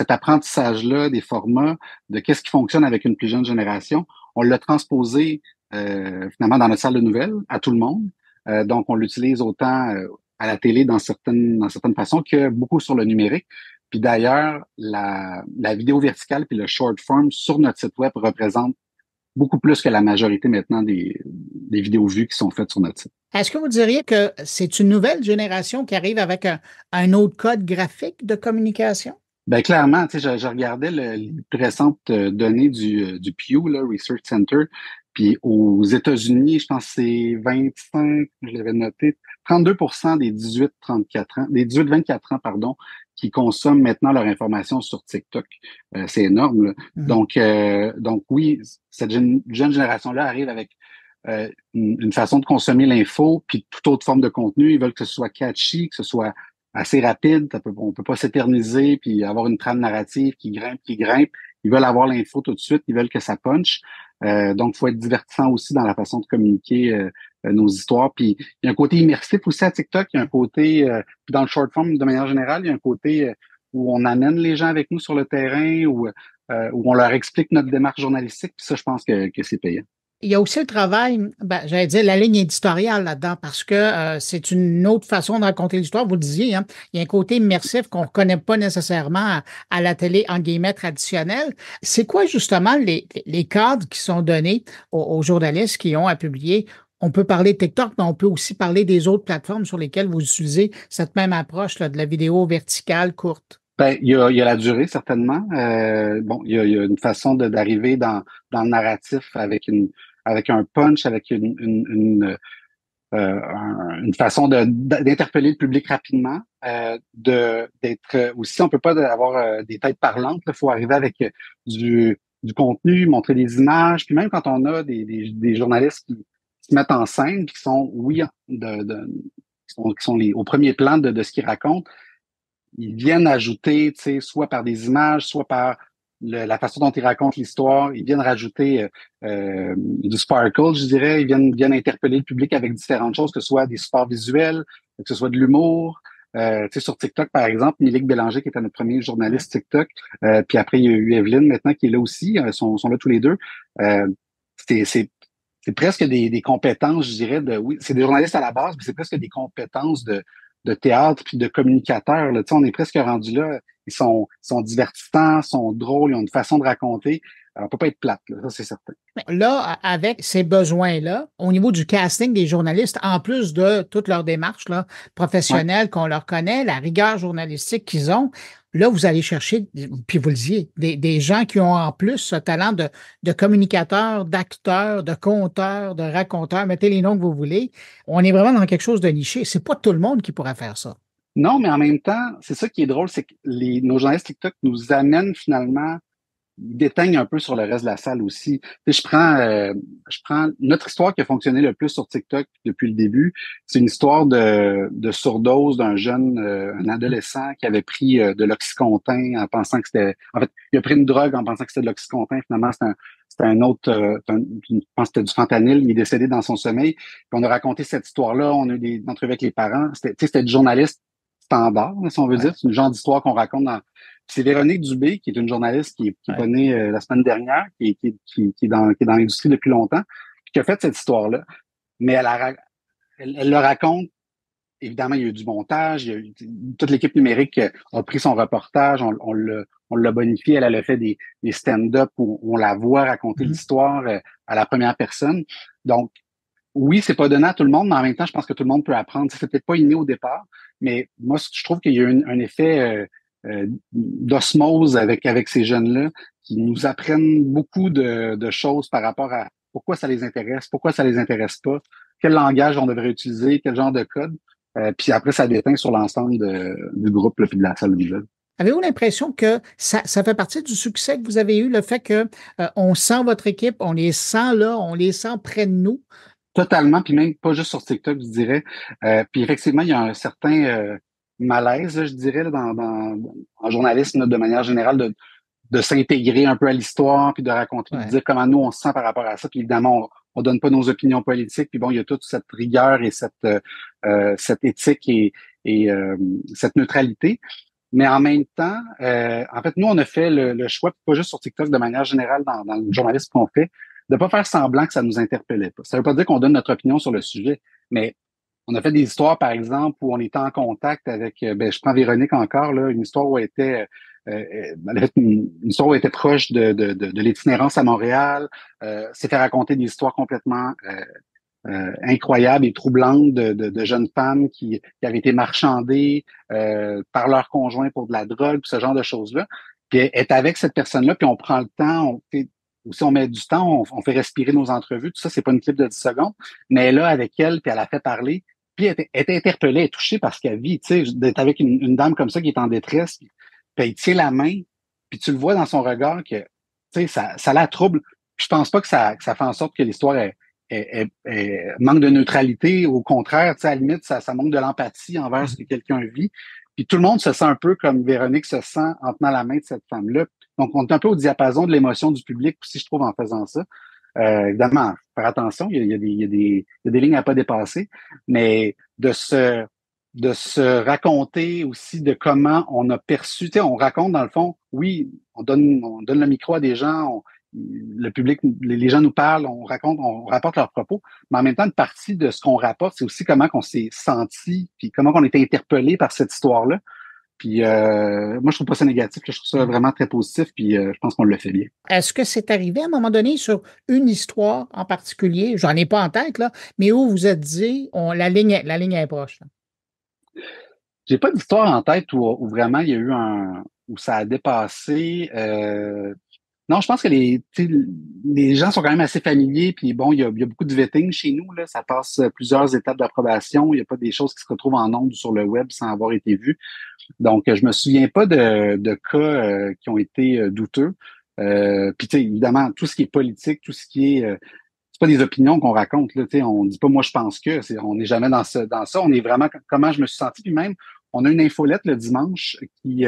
apprentissage-là des formats, de qu'est-ce qui fonctionne avec une plus jeune génération, on l'a transposé finalement dans notre salle de nouvelles à tout le monde. Donc, on l'utilise autant à la télé dans certaines façons que beaucoup sur le numérique. Puis d'ailleurs, la vidéo verticale puis le short form sur notre site web représente beaucoup plus que la majorité maintenant des vidéos vues qui sont faites sur notre site. Est-ce que vous diriez que c'est une nouvelle génération qui arrive avec un autre code graphique de communication? Ben clairement, tu sais, je regardais les plus récentes données du Pew, là, Research Center. Puis aux États-Unis, je pense que c'est 25, je l'avais noté, 32% des 18-24 ans, pardon, qui consomment maintenant leur information sur TikTok. C'est énorme, là. Donc oui, cette jeune génération-là arrive avec une façon de consommer l'info, puis toute autre forme de contenu. Ils veulent que ce soit catchy, que ce soit assez rapide. On peut pas s'éterniser puis avoir une trame narrative qui grimpe. Ils veulent avoir l'info tout de suite. Ils veulent que ça punch. Donc, il faut être divertissant aussi dans la façon de communiquer nos histoires. Puis, il y a un côté immersif aussi à TikTok. Il y a un côté, puis dans le short form, de manière générale, il y a un côté où on amène les gens avec nous sur le terrain, où on leur explique notre démarche journalistique. Puis ça, je pense que c'est payant. Il y a aussi le travail, j'allais dire la ligne éditoriale là-dedans, parce que c'est une autre façon de raconter l'histoire. Vous le disiez, hein, il y a un côté immersif qu'on ne reconnaît pas nécessairement à la télé, en guillemets, traditionnelle. C'est quoi justement les cadres qui sont donnés aux journalistes qui ont à publier On peut parler de TikTok, mais on peut aussi parler des autres plateformes sur lesquelles vous utilisez cette même approche là, de la vidéo verticale courte. Ben, il y a la durée, certainement. Bon, il y a une façon d'arriver dans le narratif avec un punch, avec une façon d'interpeller le public rapidement, d'être aussi, on peut pas avoir des têtes parlantes. Il faut arriver avec du contenu, montrer des images, puis même quand on a des journalistes qui se mettent en scène, qui sont, oui, qui sont au premier plan de ce qu'ils racontent, ils viennent ajouter, tu sais, soit par des images, soit par la façon dont ils racontent l'histoire, ils viennent rajouter du sparkle, je dirais. Ils viennent interpeller le public avec différentes choses, que ce soit des supports visuels, que ce soit de l'humour. Tu sais, sur TikTok, par exemple, Milik Bélanger, qui était notre premier journaliste TikTok, puis après, il y a eu Evelyne, maintenant, qui est là aussi. Sont là tous les deux. Euh, c'est presque des compétences, je dirais, oui, c'est des journalistes à la base, mais c'est presque des compétences de théâtre puis de communicateurs. Là. Tu sais, on est presque rendu là. Ils sont divertissants, sont drôles, ils ont une façon de raconter. Alors, on peut pas être plate, là, ça c'est certain. Là, avec ces besoins-là, au niveau du casting des journalistes, en plus de toute leur démarche là, professionnelle qu'on leur connaît, la rigueur journalistique qu'ils ont, là, vous allez chercher, puis vous le disiez, des gens qui ont en plus ce talent de communicateur, d'acteur, de conteur, de raconteur, mettez les noms que vous voulez. On est vraiment dans quelque chose de niché. C'est pas tout le monde qui pourrait faire ça. Non, mais en même temps, c'est ça qui est drôle, c'est que nos journalistes TikTok nous amènent finalement, ils déteignent un peu sur le reste de la salle aussi. Tu sais, je prends notre histoire qui a fonctionné le plus sur TikTok depuis le début. C'est une histoire de surdose d'un jeune, un adolescent qui avait pris de l'Oxycontin en pensant que c'était, en fait, il a pris une drogue en pensant que c'était de l'Oxycontin. Finalement, c'était un autre, je pense que c'était du fentanyl. Il est décédé dans son sommeil. Puis on a raconté cette histoire-là. On a eu des entrevues avec les parents. C'était du journaliste standard, si on veut dire. C'est une genre d'histoire qu'on raconte dans. C'est Véronique Dubé, qui est une journaliste qui est née la semaine dernière, qui est dans l'industrie depuis longtemps, puis qui a fait cette histoire-là. Mais elle le raconte. Évidemment, il y a eu du montage, toute l'équipe numérique a pris son reportage, on l'a bonifié, elle a fait des stand-up où on la voit raconter l'histoire à la première personne. Donc, oui, c'est pas donné à tout le monde, mais en même temps, je pense que tout le monde peut apprendre. C'est peut-être pas inné au départ, mais moi, je trouve qu'il y a eu un effet d'osmose avec ces jeunes-là qui nous apprennent beaucoup de choses par rapport à pourquoi ça les intéresse pas, quel langage on devrait utiliser, quel genre de code. Puis après, ça déteint sur l'ensemble du groupe là, puis de la salle visuelle. Avez-vous l'impression que ça fait partie du succès que vous avez eu, le fait que on sent votre équipe, on les sent là, on les sent près de nous? Totalement, puis même pas juste sur TikTok, je dirais. Puis effectivement, il y a un certain malaise, là, je dirais, là, en journalisme, là, de manière générale, de s'intégrer un peu à l'histoire, puis de raconter, de dire comment nous, on se sent par rapport à ça. Puis évidemment, on donne pas nos opinions politiques. Puis bon, il y a toute cette rigueur et cette éthique et cette neutralité. Mais en même temps, en fait, nous, on a fait le choix, pas juste sur TikTok, de manière générale, dans le journalisme qu'on fait, de pas faire semblant que ça nous interpellait pas. Ça veut pas dire qu'on donne notre opinion sur le sujet, mais on a fait des histoires, par exemple, où on était en contact avec, je prends Véronique encore, là, une histoire où elle était, une histoire où elle était proche de l'itinérance à Montréal, s'est fait raconter des histoires complètement incroyables et troublantes de jeunes femmes qui avaient été marchandées par leurs conjoints pour de la drogue, ce genre de choses-là. Puis elle est avec cette personne-là, puis on prend le temps, aussi on met du temps, on fait respirer nos entrevues, tout ça, c'est pas une clip de 10 secondes, mais elle est là avec elle, puis elle a fait parler, puis elle était interpellée, elle est touchée par ce qu'elle vit, tu sais, d'être avec une dame comme ça qui est en détresse, puis elle tient la main, puis tu le vois dans son regard que, tu sais, ça la trouble. Puis je pense pas que ça fait en sorte que l'histoire manque de neutralité, au contraire, tu sais, à la limite, ça manque de l'empathie envers ce que quelqu'un vit. Puis tout le monde se sent un peu comme Véronique se sent en tenant la main de cette femme-là. Donc, on est un peu au diapason de l'émotion du public aussi, je trouve, en faisant ça. Évidemment, faire attention, il y a des lignes à pas dépasser, mais de se raconter aussi de comment on a perçu, tu sais, on raconte dans le fond, oui, on donne le micro à des gens, le public, les gens nous parlent, on rapporte leurs propos, mais en même temps, une partie de ce qu'on rapporte, c'est aussi comment qu'on s'est senti, puis comment on était interpellé par cette histoire-là. Puis moi, je trouve pas ça négatif, là, je trouve ça vraiment très positif, puis je pense qu'on le fait bien. Est-ce que c'est arrivé à un moment donné sur une histoire en particulier, j'en ai pas en tête, là, mais où vous êtes dit, la ligne est proche, là? J'ai pas d'histoire en tête où vraiment il y a eu où ça a dépassé. Non, je pense que tu sais, les gens sont quand même assez familiers, puis bon, il y a beaucoup de vetting chez nous, là. Ça passe plusieurs étapes d'approbation. Il n'y a pas des choses qui se retrouvent en ondes sur le web sans avoir été vues. Donc, je me souviens pas de cas qui ont été douteux. Puis, tu sais, évidemment, tout ce qui est politique, tout ce qui est c'est pas des opinions qu'on raconte, là, tu sais, on dit pas moi je pense que, on n'est jamais dans ça, on est vraiment comment je me suis senti, puis même on a une infolette le dimanche qui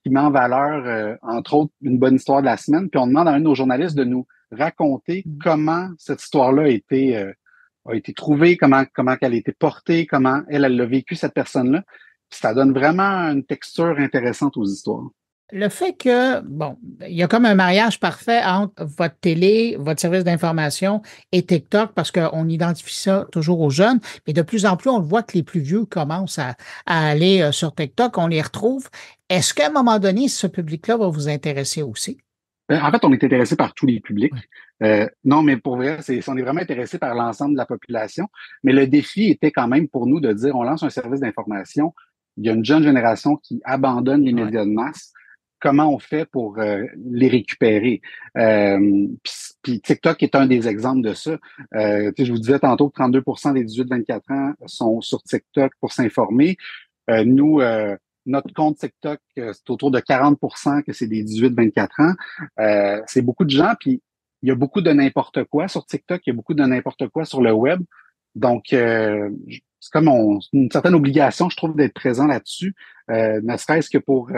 met en valeur entre autres une bonne histoire de la semaine, puis on demande à un de nos journalistes de nous raconter comment cette histoire-là a été trouvée, comment elle a été portée, comment elle l'a vécu cette personne-là. Puis ça donne vraiment une texture intéressante aux histoires. Le fait que, bon, il y a comme un mariage parfait entre votre télé, votre service d'information et TikTok parce qu'on identifie ça toujours aux jeunes, mais de plus en plus, on voit que les plus vieux commencent à aller sur TikTok, on les retrouve. Est-ce qu'à un moment donné, ce public-là va vous intéresser aussi? En fait, on est intéressé par tous les publics. Non, mais pour vrai, on est vraiment intéressé par l'ensemble de la population. Mais le défi était quand même pour nous de dire, on lance un service d'information. Il y a une jeune génération qui abandonne les médias de masse. Comment on fait pour les récupérer? Puis TikTok est un des exemples de ça. Je vous disais tantôt que 32% des 18-24 ans sont sur TikTok pour s'informer. Nous, notre compte TikTok, c'est autour de 40% que c'est des 18-24 ans. C'est beaucoup de gens, puis il y a beaucoup de n'importe quoi sur TikTok, il y a beaucoup de n'importe quoi sur le web. Donc, c'est comme une certaine obligation, je trouve, d'être présent là-dessus, ne serait-ce que pour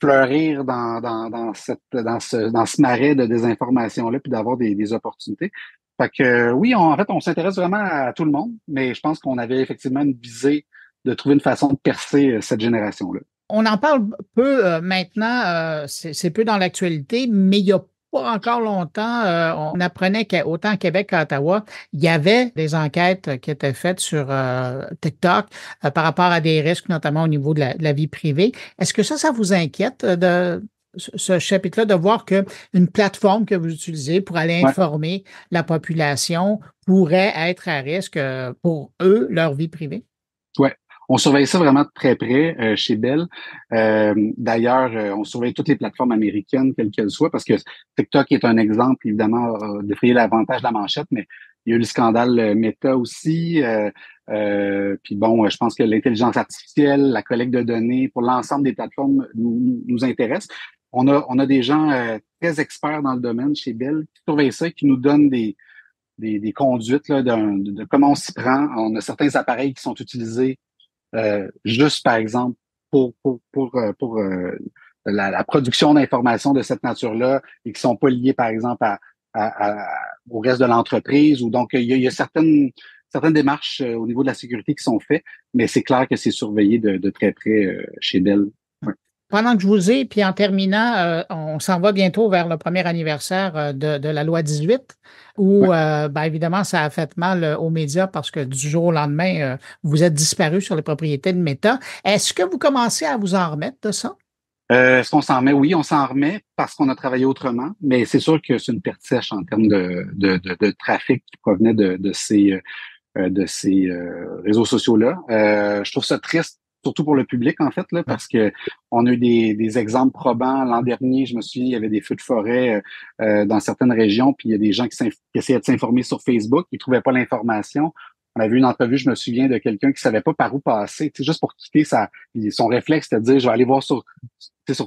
fleurir dans ce marais de désinformation-là, puis d'avoir des opportunités. Fait que oui, en fait, on s'intéresse vraiment à tout le monde, mais je pense qu'on avait effectivement une visée de trouver une façon de percer cette génération-là. On en parle peu maintenant, c'est peu dans l'actualité, mais il y a pas encore longtemps, on apprenait qu'autant à Québec qu'à Ottawa, il y avait des enquêtes qui étaient faites sur TikTok par rapport à des risques, notamment au niveau de la vie privée. Est-ce que ça vous inquiète de ce chapitre-là, de voir qu'une plateforme que vous utilisez pour aller informer la population pourrait être à risque pour eux, leur vie privée? Oui. On surveille ça vraiment de très près chez Bell. D'ailleurs, on surveille toutes les plateformes américaines, quelles qu'elles soient, parce que TikTok est un exemple, évidemment, défrayer l'avantage de la manchette, mais il y a eu le scandale Meta aussi. Puis bon, je pense que l'intelligence artificielle, la collecte de données pour l'ensemble des plateformes nous intéresse. On a des gens très experts dans le domaine chez Bell qui surveillent ça, qui nous donnent des conduites là, de comment on s'y prend. On a certains appareils qui sont utilisés juste, par exemple, pour la production d'informations de cette nature-là et qui sont pas liés, par exemple, au reste de l'entreprise. Ou donc, il y a certaines démarches au niveau de la sécurité qui sont faites, mais c'est clair que c'est surveillé de très près chez Bell. Ouais. Pendant que je vous ai, puis en terminant, on s'en va bientôt vers le premier anniversaire de la loi 18, où, évidemment, ça a fait mal aux médias parce que du jour au lendemain, vous êtes disparu sur les propriétés de Meta. Est-ce que vous commencez à vous en remettre de ça? Est-ce qu'on s'en remet? Oui, on s'en remet parce qu'on a travaillé autrement, mais c'est sûr que c'est une perte sèche en termes de trafic qui provenait de ces réseaux sociaux-là. Je trouve ça triste, surtout pour le public, en fait, là, parce que on a eu des exemples probants. L'an dernier, je me souviens, il y avait des feux de forêt dans certaines régions, puis il y a des gens qui essayaient de s'informer sur Facebook, ils trouvaient pas l'information. On avait vu une entrevue, je me souviens, de quelqu'un qui savait pas par où passer, juste pour quitter son réflexe, c'était de dire, je vais aller voir sur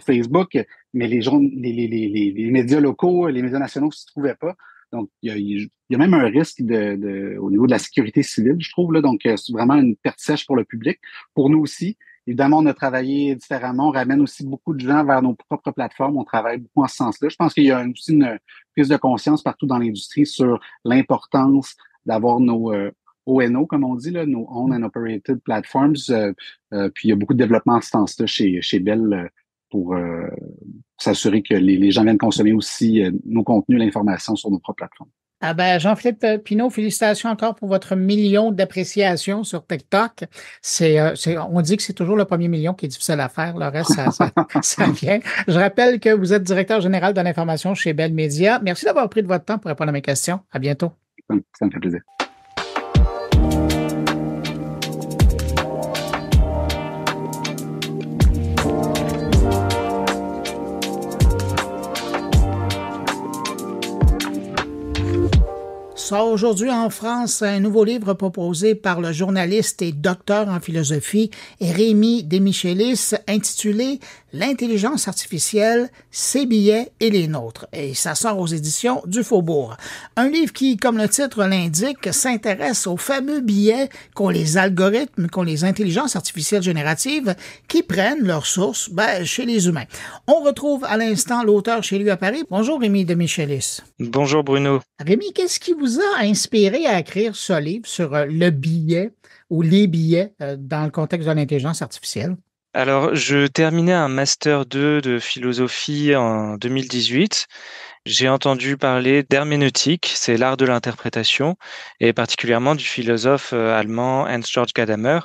Facebook, mais les médias locaux, les médias nationaux s'y trouvaient pas. Donc, il y a même un risque au niveau de la sécurité civile, je trouve, là. Donc, c'est vraiment une perte sèche pour le public. Pour nous aussi, évidemment, on a travaillé différemment. On ramène aussi beaucoup de gens vers nos propres plateformes. On travaille beaucoup en ce sens-là. Je pense qu'il y a aussi une prise de conscience partout dans l'industrie sur l'importance d'avoir nos ONO, comme on dit, là, nos Own and Operated Platforms. Puis, il y a beaucoup de développement en ce sens-là chez Bell pour s'assurer que les gens viennent consommer aussi nos contenus, l'information sur nos propres plateformes. Ah ben, Jean-Philippe Pinault, félicitations encore pour votre million d'appréciations sur TikTok. On dit que c'est toujours le premier million qui est difficile à faire. Le reste, ça vient. Je rappelle que vous êtes directeur général de l'information chez Bell Media. Merci d'avoir pris de votre temps pour répondre à mes questions. À bientôt. Ça me fait plaisir. Sort aujourd'hui en France un nouveau livre proposé par le journaliste et docteur en philosophie Rémi Desmichelis intitulé L'intelligence artificielle, ses billets et les nôtres. Et ça sort aux éditions du Faubourg. Un livre qui, comme le titre l'indique, s'intéresse aux fameux billets qu'ont les algorithmes, qu'ont les intelligences artificielles génératives qui prennent leur source chez les humains. On retrouve à l'instant l'auteur chez lui à Paris. Bonjour Rémi Desmichelis. Bonjour Bruno. Rémi, qu'est-ce qui vous a inspiré à écrire ce livre sur le billet ou les billets dans le contexte de l'intelligence artificielle? Alors, je terminais un master 2 de philosophie en 2018. J'ai entendu parler d'herméneutique, c'est l'art de l'interprétation, et particulièrement du philosophe allemand Hans-Georg Gadamer.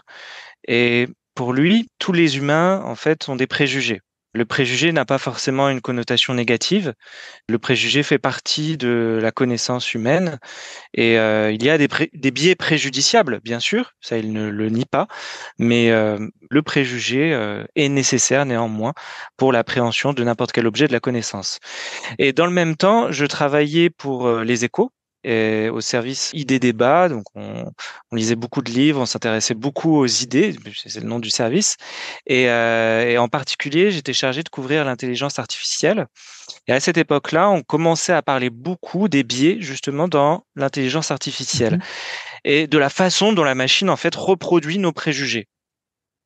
Et pour lui, tous les humains, en fait, ont des préjugés. Le préjugé n'a pas forcément une connotation négative. Le préjugé fait partie de la connaissance humaine et il y a des biais préjudiciables, bien sûr, ça il ne le nie pas, mais le préjugé est nécessaire néanmoins pour l'appréhension de n'importe quel objet de la connaissance. Et dans le même temps, je travaillais pour Les Échos, et au service idées débat, donc on lisait beaucoup de livres, on s'intéressait beaucoup aux idées, c'est le nom du service, et en particulier j'étais chargé de couvrir l'intelligence artificielle. Et à cette époque-là, on commençait à parler beaucoup des biais justement dans l'intelligence artificielle et de la façon dont la machine en fait reproduit nos préjugés.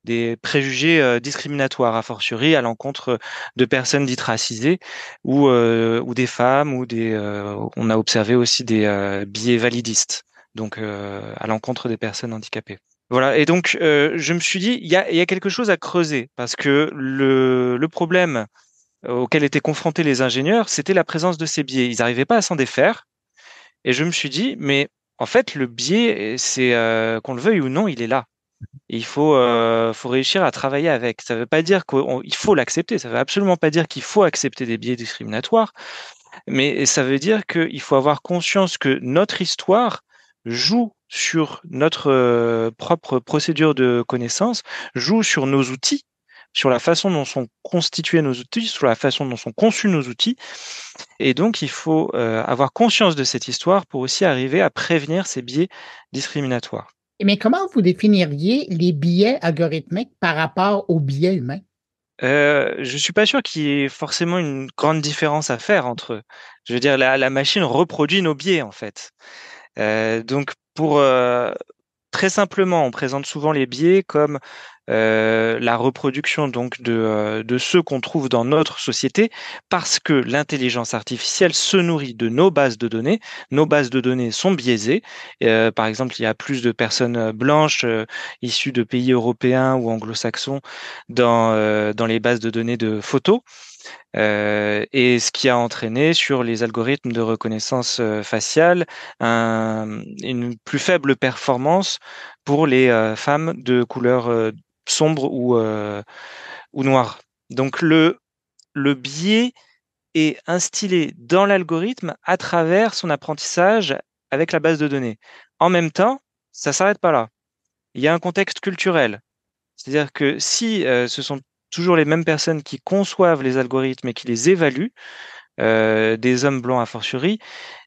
Des préjugés discriminatoires, a fortiori à l'encontre de personnes dites racisées ou des femmes ou on a observé aussi des biais validistes, donc à l'encontre des personnes handicapées. Voilà, et donc je me suis dit, il y a quelque chose à creuser parce que le problème auquel étaient confrontés les ingénieurs, c'était la présence de ces biais. Ils n'arrivaient pas à s'en défaire, et je me suis dit, mais en fait, le biais, c'est qu'on le veuille ou non, il est là. Et il faut réussir à travailler avec. Ça ne veut pas dire qu'il faut l'accepter. Ça ne veut absolument pas dire qu'il faut accepter des biais discriminatoires. Mais ça veut dire qu'il faut avoir conscience que notre histoire joue sur notre propre procédure de connaissance, joue sur nos outils, sur la façon dont sont constitués nos outils, sur la façon dont sont conçus nos outils. Et donc, il faut avoir conscience de cette histoire pour aussi arriver à prévenir ces biais discriminatoires. Mais comment vous définiriez les biais algorithmiques par rapport aux biais humains? Je suis pas sûr qu'il y ait forcément une grande différence à faire entre eux. Je veux dire, la machine reproduit nos biais, en fait. Donc, très simplement, on présente souvent les biais comme la reproduction donc de ceux qu'on trouve dans notre société, parce que l'intelligence artificielle se nourrit de nos bases de données. Nos bases de données sont biaisées. Par exemple, il y a plus de personnes blanches issues de pays européens ou anglo-saxons dans les bases de données de photos. Et ce qui a entraîné sur les algorithmes de reconnaissance faciale une plus faible performance pour les femmes de couleur sombre ou noire. Donc le biais est instillé dans l'algorithme à travers son apprentissage avec la base de données. En même temps, ça s'arrête pas là. Il y a un contexte culturel. C'est-à-dire que si ce sont toujours les mêmes personnes qui conçoivent les algorithmes et qui les évaluent, des hommes blancs a fortiori,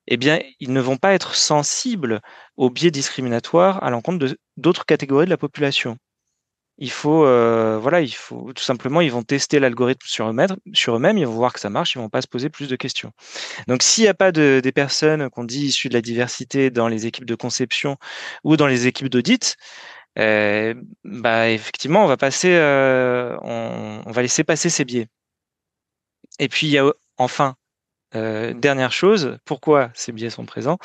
eh bien, ils ne vont pas être sensibles aux biais discriminatoires à l'encontre d'autres catégories de la population. Il faut tout simplement, ils vont tester l'algorithme sur eux-mêmes, ils vont voir que ça marche, ils vont pas se poser plus de questions. Donc, s'il n'y a pas des personnes qu'on dit issues de la diversité dans les équipes de conception ou dans les équipes d'audit, effectivement, on va laisser passer ces biais. Et puis, il y a enfin, dernière chose, pourquoi ces biais sont présents,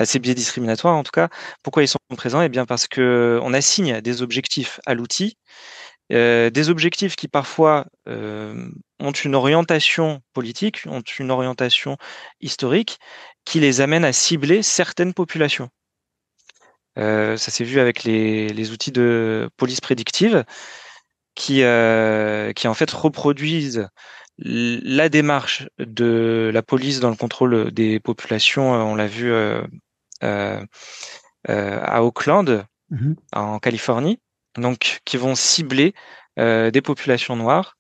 ces biais discriminatoires en tout cas, pourquoi ils sont présents? Eh bien parce que on assigne des objectifs à l'outil des objectifs qui parfois ont une orientation politique, ont une orientation historique, qui les amènent à cibler certaines populations. Ça s'est vu avec les outils de police prédictive qui en fait reproduisent la démarche de la police dans le contrôle des populations. On l'a vu à Oakland, en Californie, donc qui vont cibler des populations noires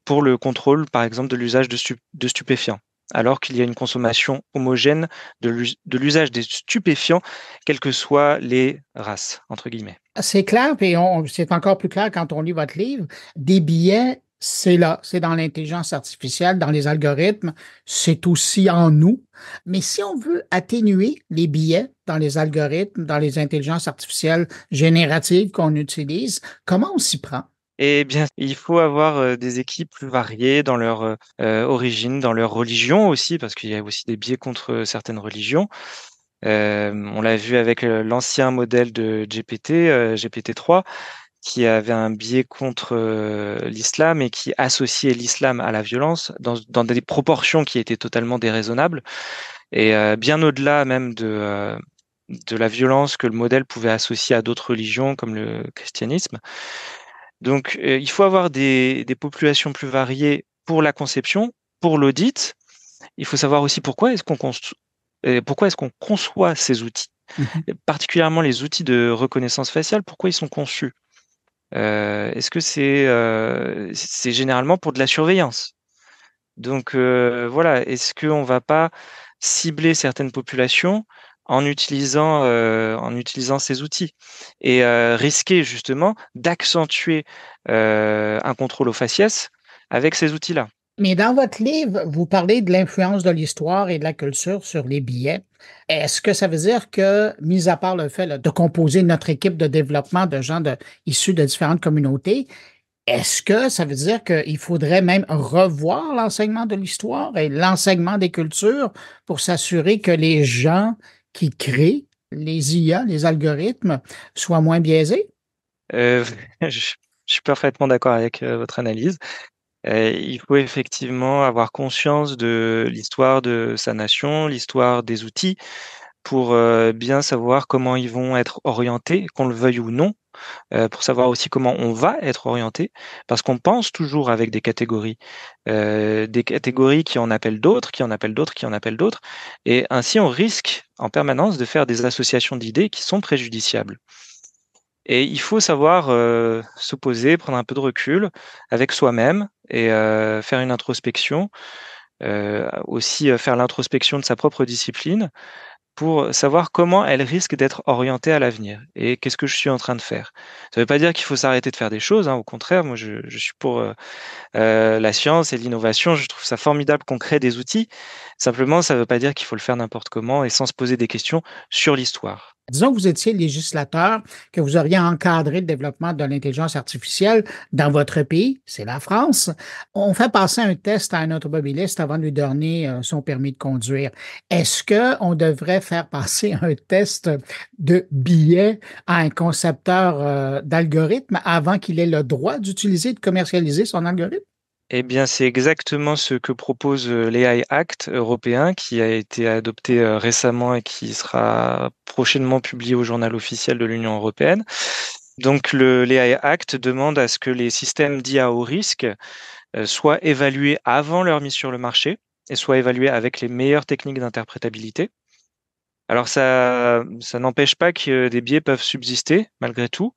pour le contrôle, par exemple, de l'usage de stupéfiants, alors qu'il y a une consommation homogène de l'usage des stupéfiants, quelles que soient les races, entre guillemets. C'est clair, puis c'est encore plus clair quand on lit votre livre. Des billets, c'est là, c'est dans l'intelligence artificielle, dans les algorithmes, c'est aussi en nous. Mais si on veut atténuer les biais dans les algorithmes, dans les intelligences artificielles génératives qu'on utilise, comment on s'y prend? Eh bien, il faut avoir des équipes plus variées dans leur origine, dans leur religion aussi, parce qu'il y a aussi des biais contre certaines religions. On l'a vu avec l'ancien modèle de GPT, GPT-3, qui avait un biais contre l'islam et qui associait l'islam à la violence dans des proportions qui étaient totalement déraisonnables et bien au-delà même de la violence que le modèle pouvait associer à d'autres religions comme le christianisme. Donc, il faut avoir des populations plus variées pour la conception, pour l'audit. Il faut savoir aussi pourquoi est-ce qu'on conçoit ces outils, particulièrement les outils de reconnaissance faciale, pourquoi ils sont conçus. Est-ce que c'est généralement pour de la surveillance? Donc voilà, est-ce qu'on va pas cibler certaines populations en utilisant ces outils et risquer justement d'accentuer un contrôle au faciès avec ces outils-là? Mais dans votre livre, vous parlez de l'influence de l'histoire et de la culture sur les billets. Est-ce que ça veut dire que, mis à part le fait de composer notre équipe de développement de gens issus de différentes communautés, est-ce que ça veut dire qu'il faudrait même revoir l'enseignement de l'histoire et l'enseignement des cultures pour s'assurer que les gens qui créent les IA, les algorithmes, soient moins biaisés? Je suis parfaitement d'accord avec votre analyse. Il faut effectivement avoir conscience de l'histoire de sa nation, l'histoire des outils, pour bien savoir comment ils vont être orientés, qu'on le veuille ou non, pour savoir aussi comment on va être orienté, parce qu'on pense toujours avec des catégories qui en appellent d'autres, qui en appellent d'autres, qui en appellent d'autres, et ainsi on risque en permanence de faire des associations d'idées qui sont préjudiciables. Et il faut savoir se poser, prendre un peu de recul avec soi-même et faire une introspection, aussi faire l'introspection de sa propre discipline pour savoir comment elle risque d'être orientée à l'avenir et qu'est-ce que je suis en train de faire. Ça ne veut pas dire qu'il faut s'arrêter de faire des choses, hein, au contraire, moi je suis pour la science et l'innovation, je trouve ça formidable qu'on crée des outils. Simplement, ça ne veut pas dire qu'il faut le faire n'importe comment et sans se poser des questions sur l'histoire. Disons que vous étiez législateur, que vous auriez encadré le développement de l'intelligence artificielle dans votre pays, c'est la France. On fait passer un test à un automobiliste avant de lui donner son permis de conduire. Est-ce qu'on devrait faire passer un test de billet à un concepteur d'algorithme avant qu'il ait le droit d'utiliser et de commercialiser son algorithme? Eh bien, c'est exactement ce que propose l'AI Act européen qui a été adopté récemment et qui sera prochainement publié au journal officiel de l'Union européenne. Donc, l'AI Act demande à ce que les systèmes d'IA au risque soient évalués avant leur mise sur le marché et soient évalués avec les meilleures techniques d'interprétabilité. Alors, ça n'empêche pas que des biais peuvent subsister malgré tout,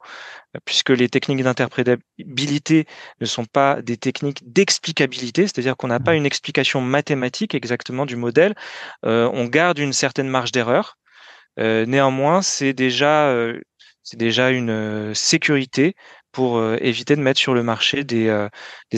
puisque les techniques d'interprétabilité ne sont pas des techniques d'explicabilité, c'est-à-dire qu'on n'a pas une explication mathématique exactement du modèle, on garde une certaine marge d'erreur. Néanmoins, c'est déjà une sécurité pour éviter de mettre sur le marché des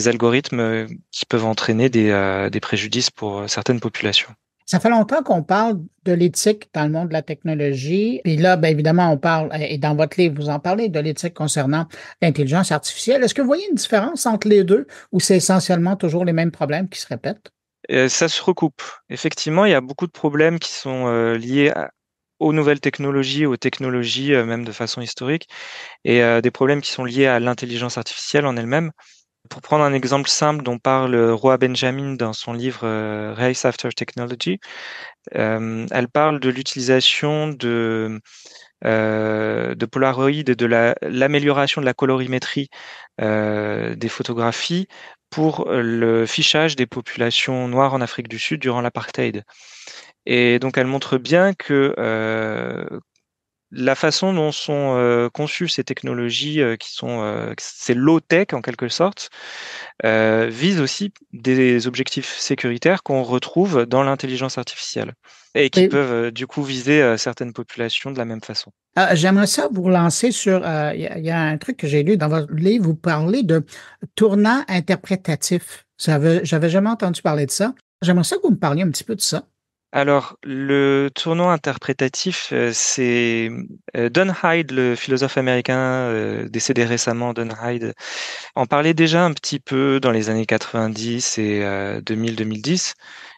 algorithmes qui peuvent entraîner des préjudices pour certaines populations. Ça fait longtemps qu'on parle de l'éthique dans le monde de la technologie. Et là, bien évidemment, on parle, et dans votre livre, vous en parlez de l'éthique concernant l'intelligence artificielle. Est-ce que vous voyez une différence entre les deux ou c'est essentiellement toujours les mêmes problèmes qui se répètent? Ça se recoupe. Effectivement, il y a beaucoup de problèmes qui sont liés aux nouvelles technologies, aux technologies même de façon historique, et des problèmes qui sont liés à l'intelligence artificielle en elle-même. Pour prendre un exemple simple dont parle Roa Benjamin dans son livre Race After Technology, elle parle de l'utilisation de Polaroid et de l'amélioration de la colorimétrie des photographies pour le fichage des populations noires en Afrique du Sud durant l'apartheid. Et donc elle montre bien que la façon dont sont conçues ces technologies qui sont c'est low-tech en quelque sorte, vise aussi des objectifs sécuritaires qu'on retrouve dans l'intelligence artificielle et qui Et, peuvent du coup viser certaines populations de la même façon. j'aimerais ça vous relancer sur, il y a un truc que j'ai lu dans votre livre, vous parlez de tournant interprétatif. J'avais jamais entendu parler de ça. J'aimerais ça que vous me parliez un petit peu de ça. Alors, le tournant interprétatif, c'est Don Hyde, le philosophe américain décédé récemment, Don Hyde, en parlait déjà un petit peu dans les années 90 et 2000-2010,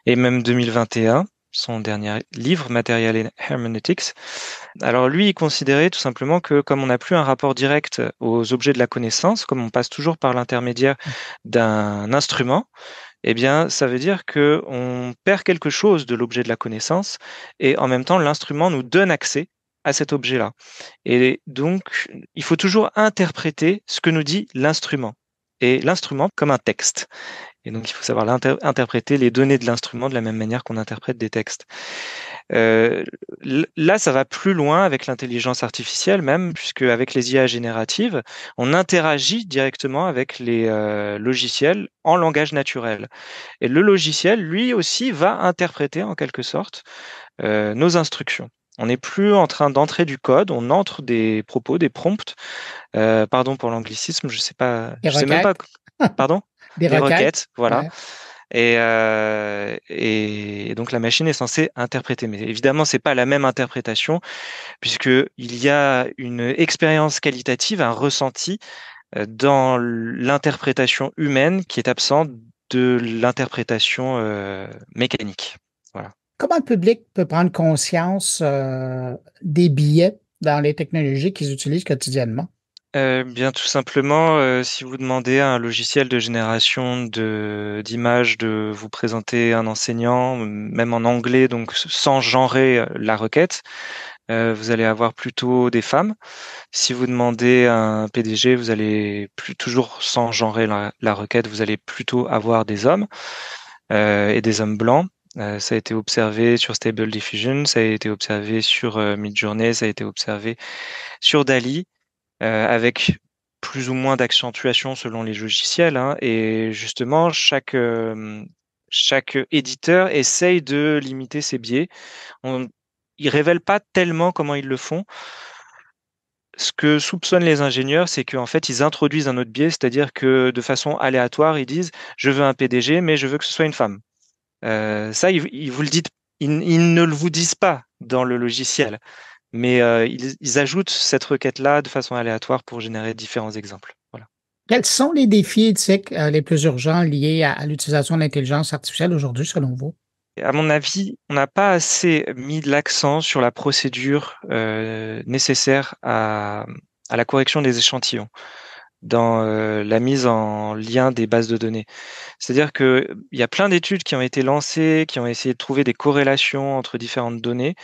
et même 2021, son dernier livre, Material and Hermeneutics. Alors lui, il considérait tout simplement que comme on n'a plus un rapport direct aux objets de la connaissance, comme on passe toujours par l'intermédiaire d'un instrument, eh bien, ça veut dire qu'on perd quelque chose de l'objet de la connaissance et en même temps, l'instrument nous donne accès à cet objet-là. Et donc, il faut toujours interpréter ce que nous dit l'instrument. Et l'instrument comme un texte. Et donc, il faut savoir interpréter les données de l'instrument de la même manière qu'on interprète des textes. Là, ça va plus loin avec l'intelligence artificielle même, puisque avec les IA génératives, on interagit directement avec les logiciels en langage naturel. Et le logiciel, lui aussi, va interpréter en quelque sorte nos instructions. On n'est plus en train d'entrer du code, on entre des propos, des prompts. Pardon pour l'anglicisme, je sais même pas. Pardon? Des requêtes, voilà. Ouais. Et donc la machine est censée interpréter. Mais évidemment, c'est pas la même interprétation, puisqu'il y a une expérience qualitative, un ressenti dans l'interprétation humaine qui est absent de l'interprétation mécanique. Voilà. Comment le public peut prendre conscience des biais dans les technologies qu'ils utilisent quotidiennement? Bien tout simplement, si vous demandez à un logiciel de génération d'images de vous présenter un enseignant, même en anglais, donc sans genrer la requête, vous allez avoir plutôt des femmes. Si vous demandez à un PDG, vous allez toujours sans genrer la requête, vous allez plutôt avoir des hommes et des hommes blancs. Ça a été observé sur Stable Diffusion, ça a été observé sur Midjourney, ça a été observé sur DALL-E. Avec plus ou moins d'accentuation selon les logiciels, hein, et justement chaque éditeur essaye de limiter ses biais. Ils révèlent pas tellement comment ils le font. Ce que soupçonnent les ingénieurs, c'est qu'en fait ils introduisent un autre biais, c'est-à-dire que de façon aléatoire ils disent je veux un PDG mais je veux que ce soit une femme. Ça ils vous le disent, ils ne le vous disent pas dans le logiciel. Mais ils ajoutent cette requête-là de façon aléatoire pour générer différents exemples. Voilà. Quels sont les défis éthiques les plus urgents liés à l'utilisation de l'intelligence artificielle aujourd'hui, selon vous? À mon avis, on n'a pas assez mis de l'accent sur la procédure nécessaire à la correction des échantillons dans la mise en lien des bases de données. C'est-à-dire qu'il y a plein d'études qui ont été lancées, qui ont essayé de trouver des corrélations entre différentes données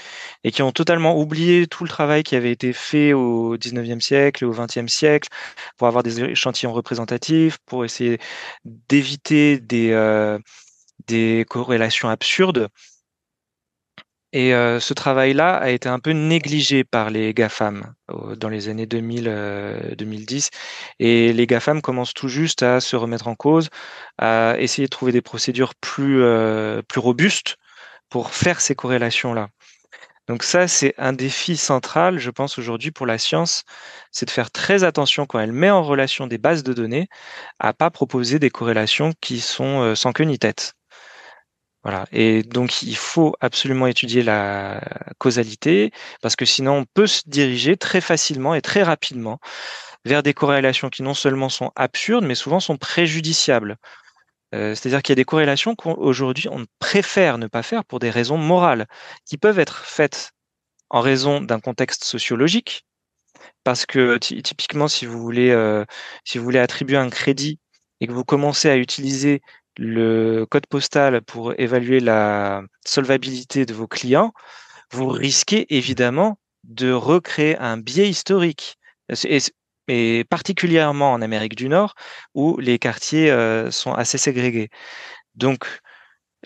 et qui ont totalement oublié tout le travail qui avait été fait au 19e siècle et au 20e siècle pour avoir des échantillons représentatifs, pour essayer d'éviter des corrélations absurdes. Et ce travail-là a été un peu négligé par les GAFAM dans les années 2000-2010. Et les GAFAM commencent tout juste à se remettre en cause, à essayer de trouver des procédures plus robustes pour faire ces corrélations-là. Donc ça, c'est un défi central, je pense, aujourd'hui pour la science, c'est de faire très attention quand elle met en relation des bases de données à pas proposer des corrélations qui sont sans queue ni tête. Voilà. Et donc, il faut absolument étudier la causalité parce que sinon, on peut se diriger très facilement et très rapidement vers des corrélations qui non seulement sont absurdes, mais souvent sont préjudiciables. C'est-à-dire qu'il y a des corrélations qu'aujourd'hui, on préfère ne pas faire pour des raisons morales qui peuvent être faites en raison d'un contexte sociologique, parce que typiquement, si vous voulez attribuer un crédit et que vous commencez à utiliser le code postal pour évaluer la solvabilité de vos clients, vous risquez évidemment de recréer un biais historique. Et particulièrement en Amérique du Nord, où les quartiers sont assez ségrégés. Donc,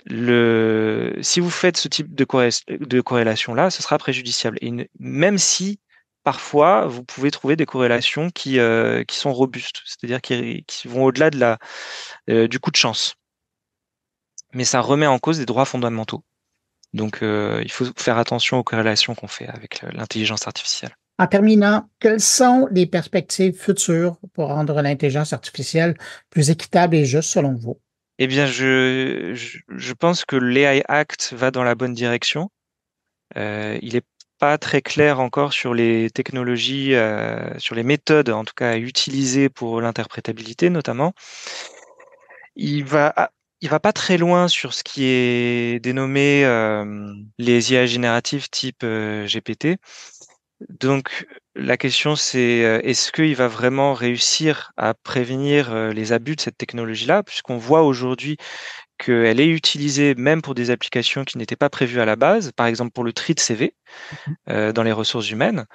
si vous faites ce type de corrélation-là, ce sera préjudiciable. Et même si, parfois, vous pouvez trouver des corrélations qui sont robustes, c'est-à-dire qui vont au-delà du coup de chance. Mais ça remet en cause des droits fondamentaux. Donc, il faut faire attention aux corrélations qu'on fait avec l'intelligence artificielle. En terminant, quelles sont les perspectives futures pour rendre l'intelligence artificielle plus équitable et juste selon vous? Eh bien, je pense que l'AI Act va dans la bonne direction. Il n'est pas très clair encore sur les technologies, sur les méthodes, en tout cas, à utiliser pour l'interprétabilité, notamment. Il va pas très loin sur ce qui est dénommé les IA génératives type GPT. Donc, la question, c'est est-ce qu'il va vraiment réussir à prévenir les abus de cette technologie-là, puisqu'on voit aujourd'hui qu'elle est utilisée même pour des applications qui n'étaient pas prévues à la base, par exemple pour le tri de CV dans les ressources humaines,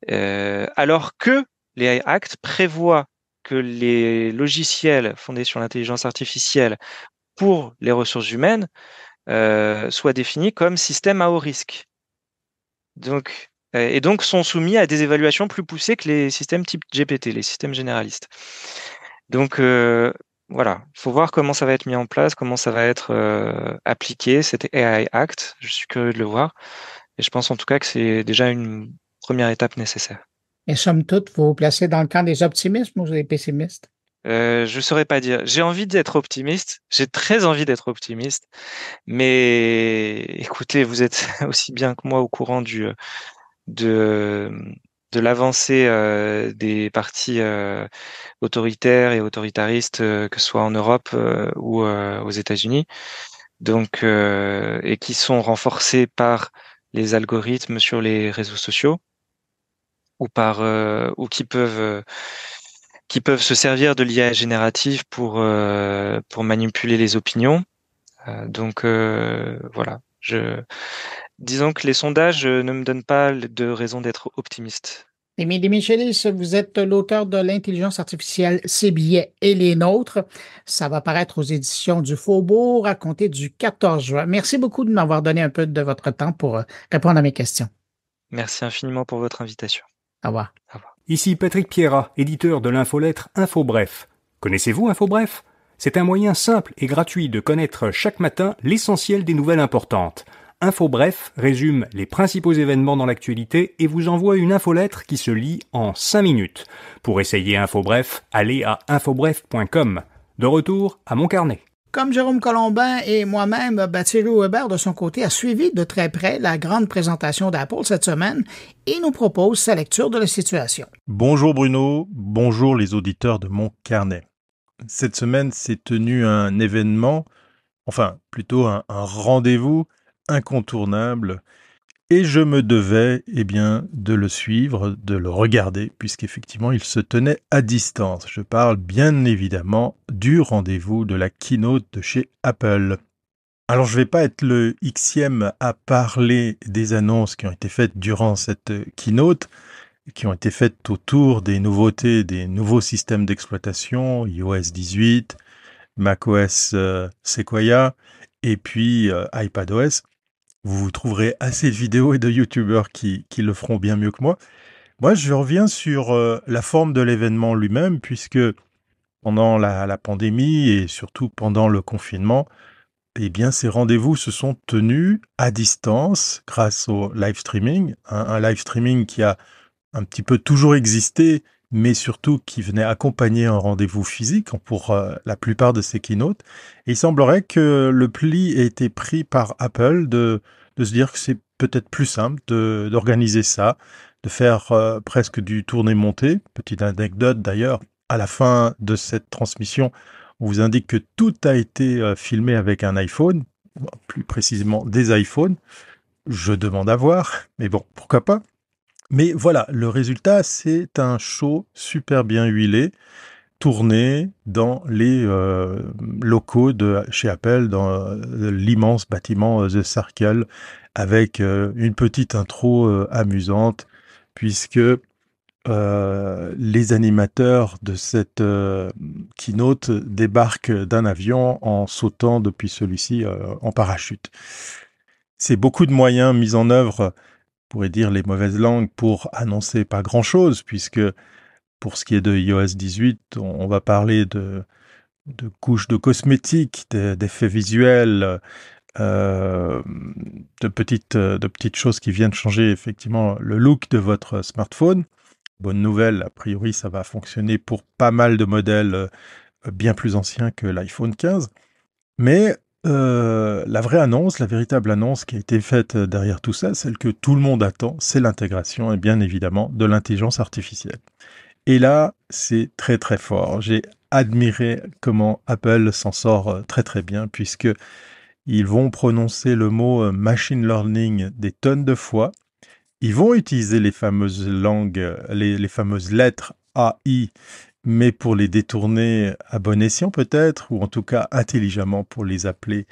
alors que l'AI Act prévoit que les logiciels fondés sur l'intelligence artificielle pour les ressources humaines soient définis comme systèmes à haut risque. Et donc sont soumis à des évaluations plus poussées que les systèmes type GPT, les systèmes généralistes. Donc voilà, il faut voir comment ça va être mis en place, comment ça va être appliqué, cet AI Act. Je suis curieux de le voir. Et je pense en tout cas que c'est déjà une première étape nécessaire. Et somme toute, vous vous placez dans le camp des optimistes ou des pessimistes? Je ne saurais pas dire. J'ai envie d'être optimiste. J'ai très envie d'être optimiste. Mais écoutez, vous êtes aussi bien que moi au courant de l'avancée des partis autoritaires et autoritaristes, que ce soit en Europe ou aux États-Unis, donc et qui sont renforcés par les algorithmes sur les réseaux sociaux ou qui peuvent se servir de l'IA générative pour manipuler les opinions. Donc voilà, disons que les sondages ne me donnent pas de raison d'être optimiste. Émilie Michelis, vous êtes l'auteur de l'intelligence artificielle Ses billets et les nôtres. Ça va paraître aux éditions du Faubourg à compter du 14 juin. Merci beaucoup de m'avoir donné un peu de votre temps pour répondre à mes questions. Merci infiniment pour votre invitation. Au revoir. Au revoir. Ici Patrick Pierrat, éditeur de l'infolettre InfoBref. Connaissez-vous InfoBref ? C'est un moyen simple et gratuit de connaître chaque matin l'essentiel des nouvelles importantes. InfoBref résume les principaux événements dans l'actualité et vous envoie une infolettre qui se lit en 5 minutes. Pour essayer InfoBref, allez à infobref.com. De retour à mon carnet. Comme Jérôme Colombin et moi-même, Thierry Weber, de son côté, a suivi de très près la grande présentation d'Apple cette semaine et nous propose sa lecture de la situation. Bonjour Bruno, bonjour les auditeurs de mon carnet. Cette semaine s'est tenu un événement, enfin plutôt un rendez-vous incontournable et je me devais de le suivre, de le regarder puisqu'effectivement il se tenait à distance. Je parle bien évidemment du rendez-vous de la keynote de chez Apple. Alors je vais pas être le Xème à parler des annonces qui ont été faites durant cette keynote, qui ont été faites autour des nouveautés, des nouveaux systèmes d'exploitation, iOS 18, macOS Sequoia et puis iPadOS. Vous trouverez assez de vidéos et de youtubeurs qui le feront bien mieux que moi. Moi, je reviens sur la forme de l'événement lui-même, puisque pendant la pandémie et surtout pendant le confinement, ces rendez-vous se sont tenus à distance grâce au live streaming. Un live streaming qui a un petit peu toujours existé, mais surtout qui venait accompagner un rendez-vous physique pour la plupart de ces keynotes. Et il semblerait que le pli ait été pris par Apple de se dire que c'est peut-être plus simple d'organiser ça, de faire presque du tourné-monté. Petite anecdote d'ailleurs, à la fin de cette transmission, on vous indique que tout a été filmé avec un iPhone, plus précisément des iPhones. Je demande à voir, mais bon, pourquoi pas. Mais voilà, le résultat, c'est un show super bien huilé, tourné dans les locaux de chez Apple, dans l'immense bâtiment The Circle, avec une petite intro amusante, puisque les animateurs de cette keynote débarquent d'un avion en sautant depuis celui-ci en parachute. C'est beaucoup de moyens mis en œuvre, on pourrait dire les mauvaises langues, pour annoncer pas grand-chose, puisque pour ce qui est de iOS 18, on va parler de couches de cosmétiques, d'effets visuels, de petites choses qui viennent changer effectivement le look de votre smartphone. Bonne nouvelle, a priori, ça va fonctionner pour pas mal de modèles bien plus anciens que l'iPhone 15. Mais la vraie annonce, la véritable annonce qui a été faite derrière tout ça, celle que tout le monde attend, c'est l'intégration, et bien évidemment, de l'intelligence artificielle. Et là, c'est très très fort. J'ai admiré comment Apple s'en sort très très bien, puisque ils vont prononcer le mot machine learning des tonnes de fois. Ils vont utiliser les fameuses langues, les fameuses lettres AI, mais pour les détourner à bon escient peut-être, ou en tout cas intelligemment pour les appeler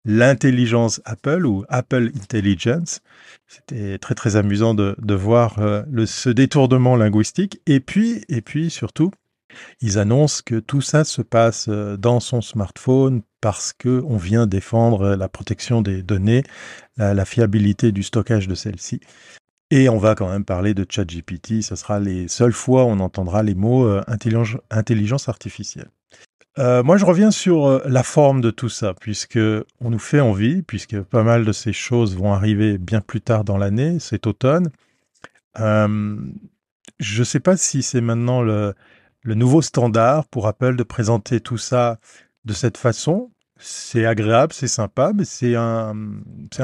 l'intelligence Apple ou Apple Intelligence. C'était très très amusant de voir ce détournement linguistique. Et puis surtout, ils annoncent que tout ça se passe dans son smartphone parce qu'on vient défendre la protection des données, la fiabilité du stockage de celles-ci. Et on va quand même parler de ChatGPT, ce sera les seules fois où on entendra les mots intelligence artificielle. Moi, je reviens sur la forme de tout ça, puisque on nous fait envie, puisque pas mal de ces choses vont arriver bien plus tard dans l'année, cet automne. Je ne sais pas si c'est maintenant le nouveau standard pour Apple de présenter tout ça de cette façon. C'est agréable, c'est sympa, mais c'est un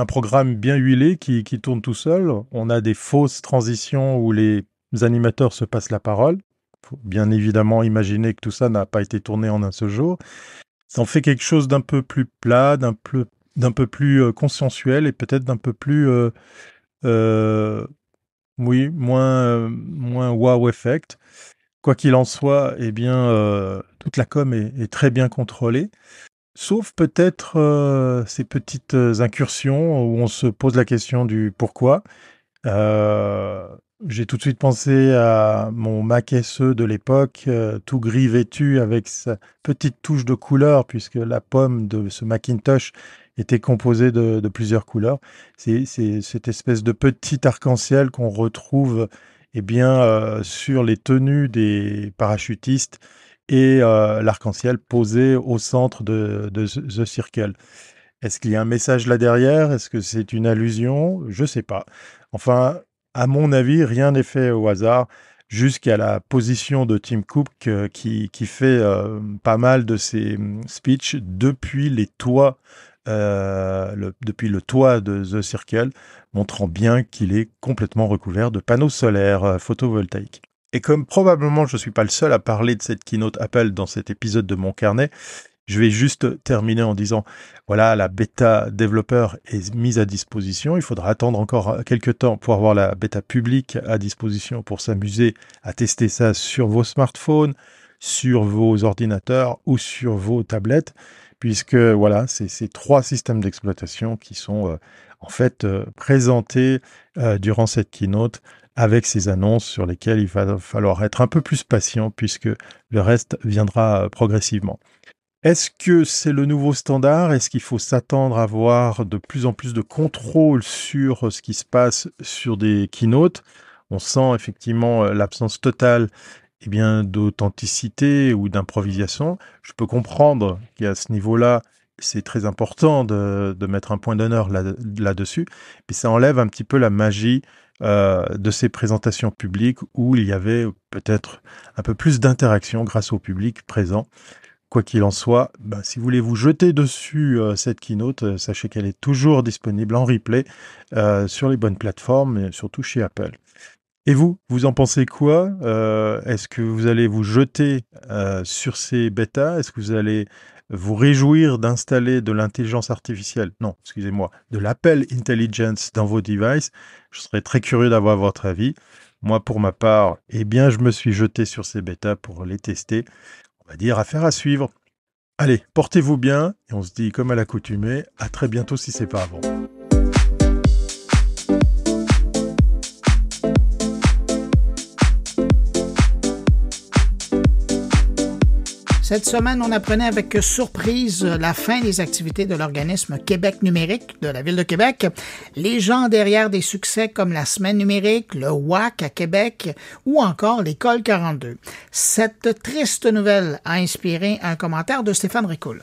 programme bien huilé qui tourne tout seul. On a des fausses transitions où les animateurs se passent la parole. Il faut bien évidemment imaginer que tout ça n'a pas été tourné en un seul jour. Ça en fait quelque chose d'un peu plus plat, d'un peu plus consensuel et peut-être d'un peu plus... moins wow effect. Quoi qu'il en soit, eh bien, toute la com est très bien contrôlée. Sauf peut-être ces petites incursions où on se pose la question du pourquoi. J'ai tout de suite pensé à mon Mac SE de l'époque, tout gris vêtu avec sa petite touche de couleur, puisque la pomme de ce Macintosh était composée de plusieurs couleurs. C'est cette espèce de petit arc-en-ciel qu'on retrouve sur les tenues des parachutistes et l'arc-en-ciel posé au centre de The Circle. Est-ce qu'il y a un message là derrière? Est-ce que c'est une allusion? Je ne sais pas. Enfin, à mon avis, rien n'est fait au hasard, jusqu'à la position de Tim Cook qui fait pas mal de ses speeches depuis les toits, depuis le toit de The Circle, montrant bien qu'il est complètement recouvert de panneaux solaires photovoltaïques. Et comme probablement je ne suis pas le seul à parler de cette keynote Apple dans cet épisode de mon carnet, je vais juste terminer en disant, voilà, la bêta développeur est mise à disposition. Il faudra attendre encore quelques temps pour avoir la bêta publique à disposition pour s'amuser à tester ça sur vos smartphones, sur vos ordinateurs ou sur vos tablettes, puisque voilà, c'est ces 3 systèmes d'exploitation qui sont présentés durant cette keynote, avec ces annonces sur lesquelles il va falloir être un peu plus patient, puisque le reste viendra progressivement. Est-ce que c'est le nouveau standard? Est-ce qu'il faut s'attendre à avoir de plus en plus de contrôle sur ce qui se passe sur des keynotes? On sent effectivement l'absence totale d'authenticité ou d'improvisation. Je peux comprendre qu'à ce niveau-là, c'est très important de mettre un point d'honneur là-dessus, mais ça enlève un petit peu la magie de ces présentations publiques où il y avait peut-être un peu plus d'interaction grâce au public présent. Quoi qu'il en soit, si vous voulez vous jeter dessus cette keynote, sachez qu'elle est toujours disponible en replay sur les bonnes plateformes, et surtout chez Apple. Et vous en pensez quoi? Est-ce que vous allez vous jeter sur ces bêtas? Est-ce que vous allez vous réjouir d'installer de l'intelligence artificielle, non, excusez-moi, de l'Apple Intelligence dans vos devices. Je serais très curieux d'avoir votre avis. Moi, pour ma part, eh bien, je me suis jeté sur ces bêtas pour les tester. On va dire affaire à suivre. Allez, portez-vous bien et on se dit comme à l'accoutumée, à très bientôt si c'est pas avant. Cette semaine, on apprenait avec surprise la fin des activités de l'organisme Québec numérique de la Ville de Québec. Les gens derrière des succès comme la Semaine numérique, le WAC à Québec ou encore l'École 42. Cette triste nouvelle a inspiré un commentaire de Stéphane Ricoul.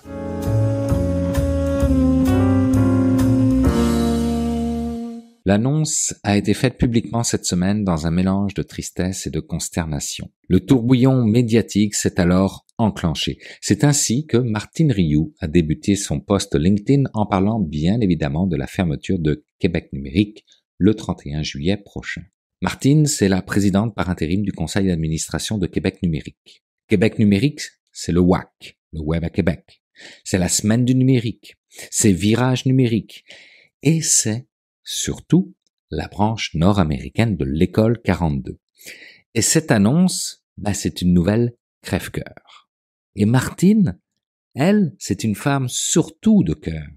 L'annonce a été faite publiquement cette semaine dans un mélange de tristesse et de consternation. Le tourbillon médiatique s'est alors enclenché. C'est ainsi que Martine Rioux a débuté son post LinkedIn en parlant bien évidemment de la fermeture de Québec numérique le 31 juillet prochain. Martine, c'est la présidente par intérim du conseil d'administration de Québec numérique. Québec numérique, c'est le WAC, le Web à Québec. C'est la semaine du numérique. C'est Virage numérique. Et c'est surtout la branche nord-américaine de l'École 42. Et cette annonce, c'est une nouvelle crève-cœur. Et Martine, elle, c'est une femme surtout de cœur,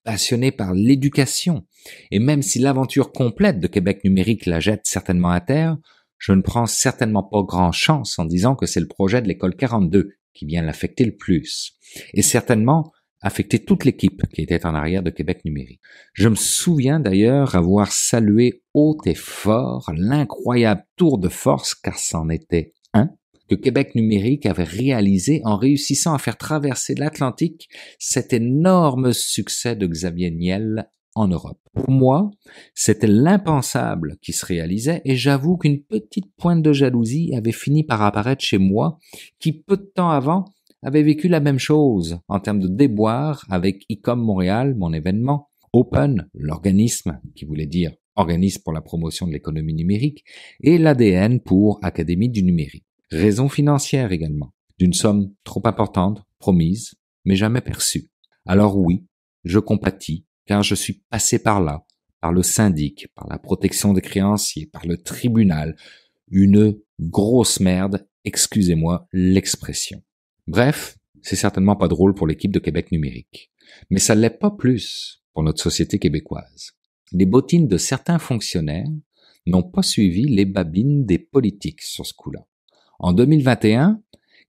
passionnée par l'éducation. Et même si l'aventure complète de Québec numérique la jette certainement à terre, je ne prends certainement pas grand chance en disant que c'est le projet de l'École 42 qui vient l'affecter le plus. Et certainement affecter toute l'équipe qui était en arrière de Québec numérique. Je me souviens d'ailleurs avoir salué haut et fort l'incroyable tour de force, car c'en était un, que Québec numérique avait réalisé en réussissant à faire traverser l'Atlantique cet énorme succès de Xavier Niel en Europe. Pour moi, c'était l'impensable qui se réalisait et j'avoue qu'une petite pointe de jalousie avait fini par apparaître chez moi, qui peu de temps avant avait vécu la même chose en termes de déboire avec ICOM Montréal, mon événement, Open, l'organisme, qui voulait dire organisme pour la promotion de l'économie numérique, et l'ADN pour Académie du numérique. Raison financière également, d'une somme trop importante, promise, mais jamais perçue. Alors oui, je compatis, car je suis passé par là, par le syndic, par la protection des créanciers, par le tribunal, une grosse merde, excusez-moi l'expression. Bref, c'est certainement pas drôle pour l'équipe de Québec numérique. Mais ça l'est pas plus pour notre société québécoise. Les bottines de certains fonctionnaires n'ont pas suivi les babines des politiques sur ce coup-là. En 2021,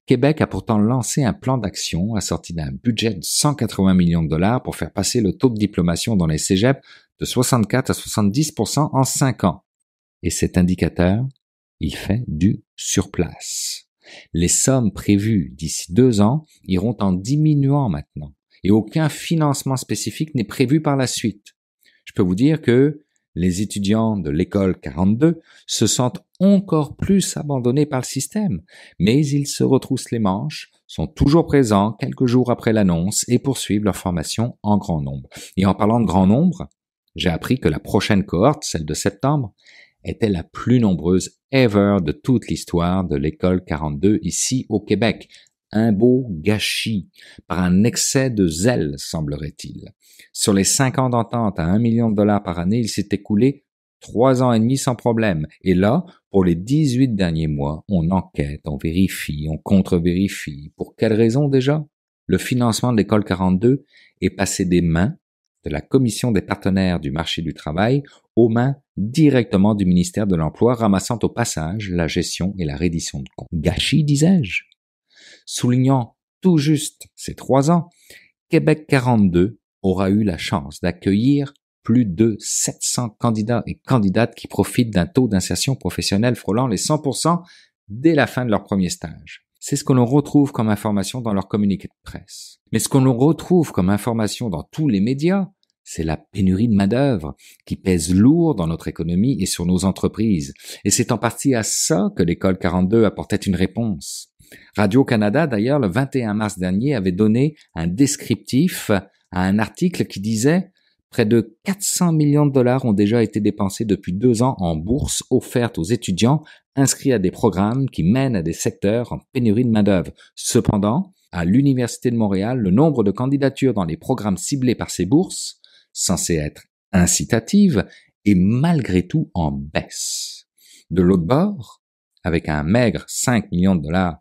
Québec a pourtant lancé un plan d'action assorti d'un budget de 180 millions de dollars pour faire passer le taux de diplomation dans les cégeps de 64 à 70% en 5 ans. Et cet indicateur, il fait du surplace. Les sommes prévues d'ici 2 ans iront en diminuant maintenant et aucun financement spécifique n'est prévu par la suite. Je peux vous dire que les étudiants de l'école 42 se sentent encore plus abandonnés par le système, mais ils se retroussent les manches, sont toujours présents quelques jours après l'annonce et poursuivent leur formation en grand nombre. Et en parlant de grand nombre, j'ai appris que la prochaine cohorte, celle de septembre, était la plus nombreuse ever de toute l'histoire de l'école 42 ici au Québec. Un beau gâchis, par un excès de zèle, semblerait-il. Sur les 5 ans d'entente à 1 million de dollars par année, il s'est écoulé 3 ans et demi sans problème. Et là, pour les 18 derniers mois, on enquête, on vérifie, on contre-vérifie. Pour quelle raison déjà? Le financement de l'école 42 est passé des mains de la Commission des partenaires du marché du travail aux mains directement du ministère de l'Emploi, ramassant au passage la gestion et la reddition de comptes. Gâchis, disais-je. Soulignant tout juste ces 3 ans, Québec 42 aura eu la chance d'accueillir plus de 700 candidats et candidates qui profitent d'un taux d'insertion professionnelle frôlant les 100% dès la fin de leur premier stage. C'est ce que l'on retrouve comme information dans leur communiqué de presse. Mais ce que l'on retrouve comme information dans tous les médias, c'est la pénurie de main-d'œuvre qui pèse lourd dans notre économie et sur nos entreprises. Et c'est en partie à ça que l'école 42 apportait une réponse. Radio-Canada, d'ailleurs, le 21 mars dernier, avait donné un descriptif à un article qui disait « Près de 400 millions de dollars ont déjà été dépensés depuis 2 ans en bourses offertes aux étudiants inscrits à des programmes qui mènent à des secteurs en pénurie de main-d'œuvre. Cependant, À l'Université de Montréal, le nombre de candidatures dans les programmes ciblés par ces bourses, censées être incitatives, est malgré tout en baisse. De l'autre bord, avec un maigre 5 millions de dollars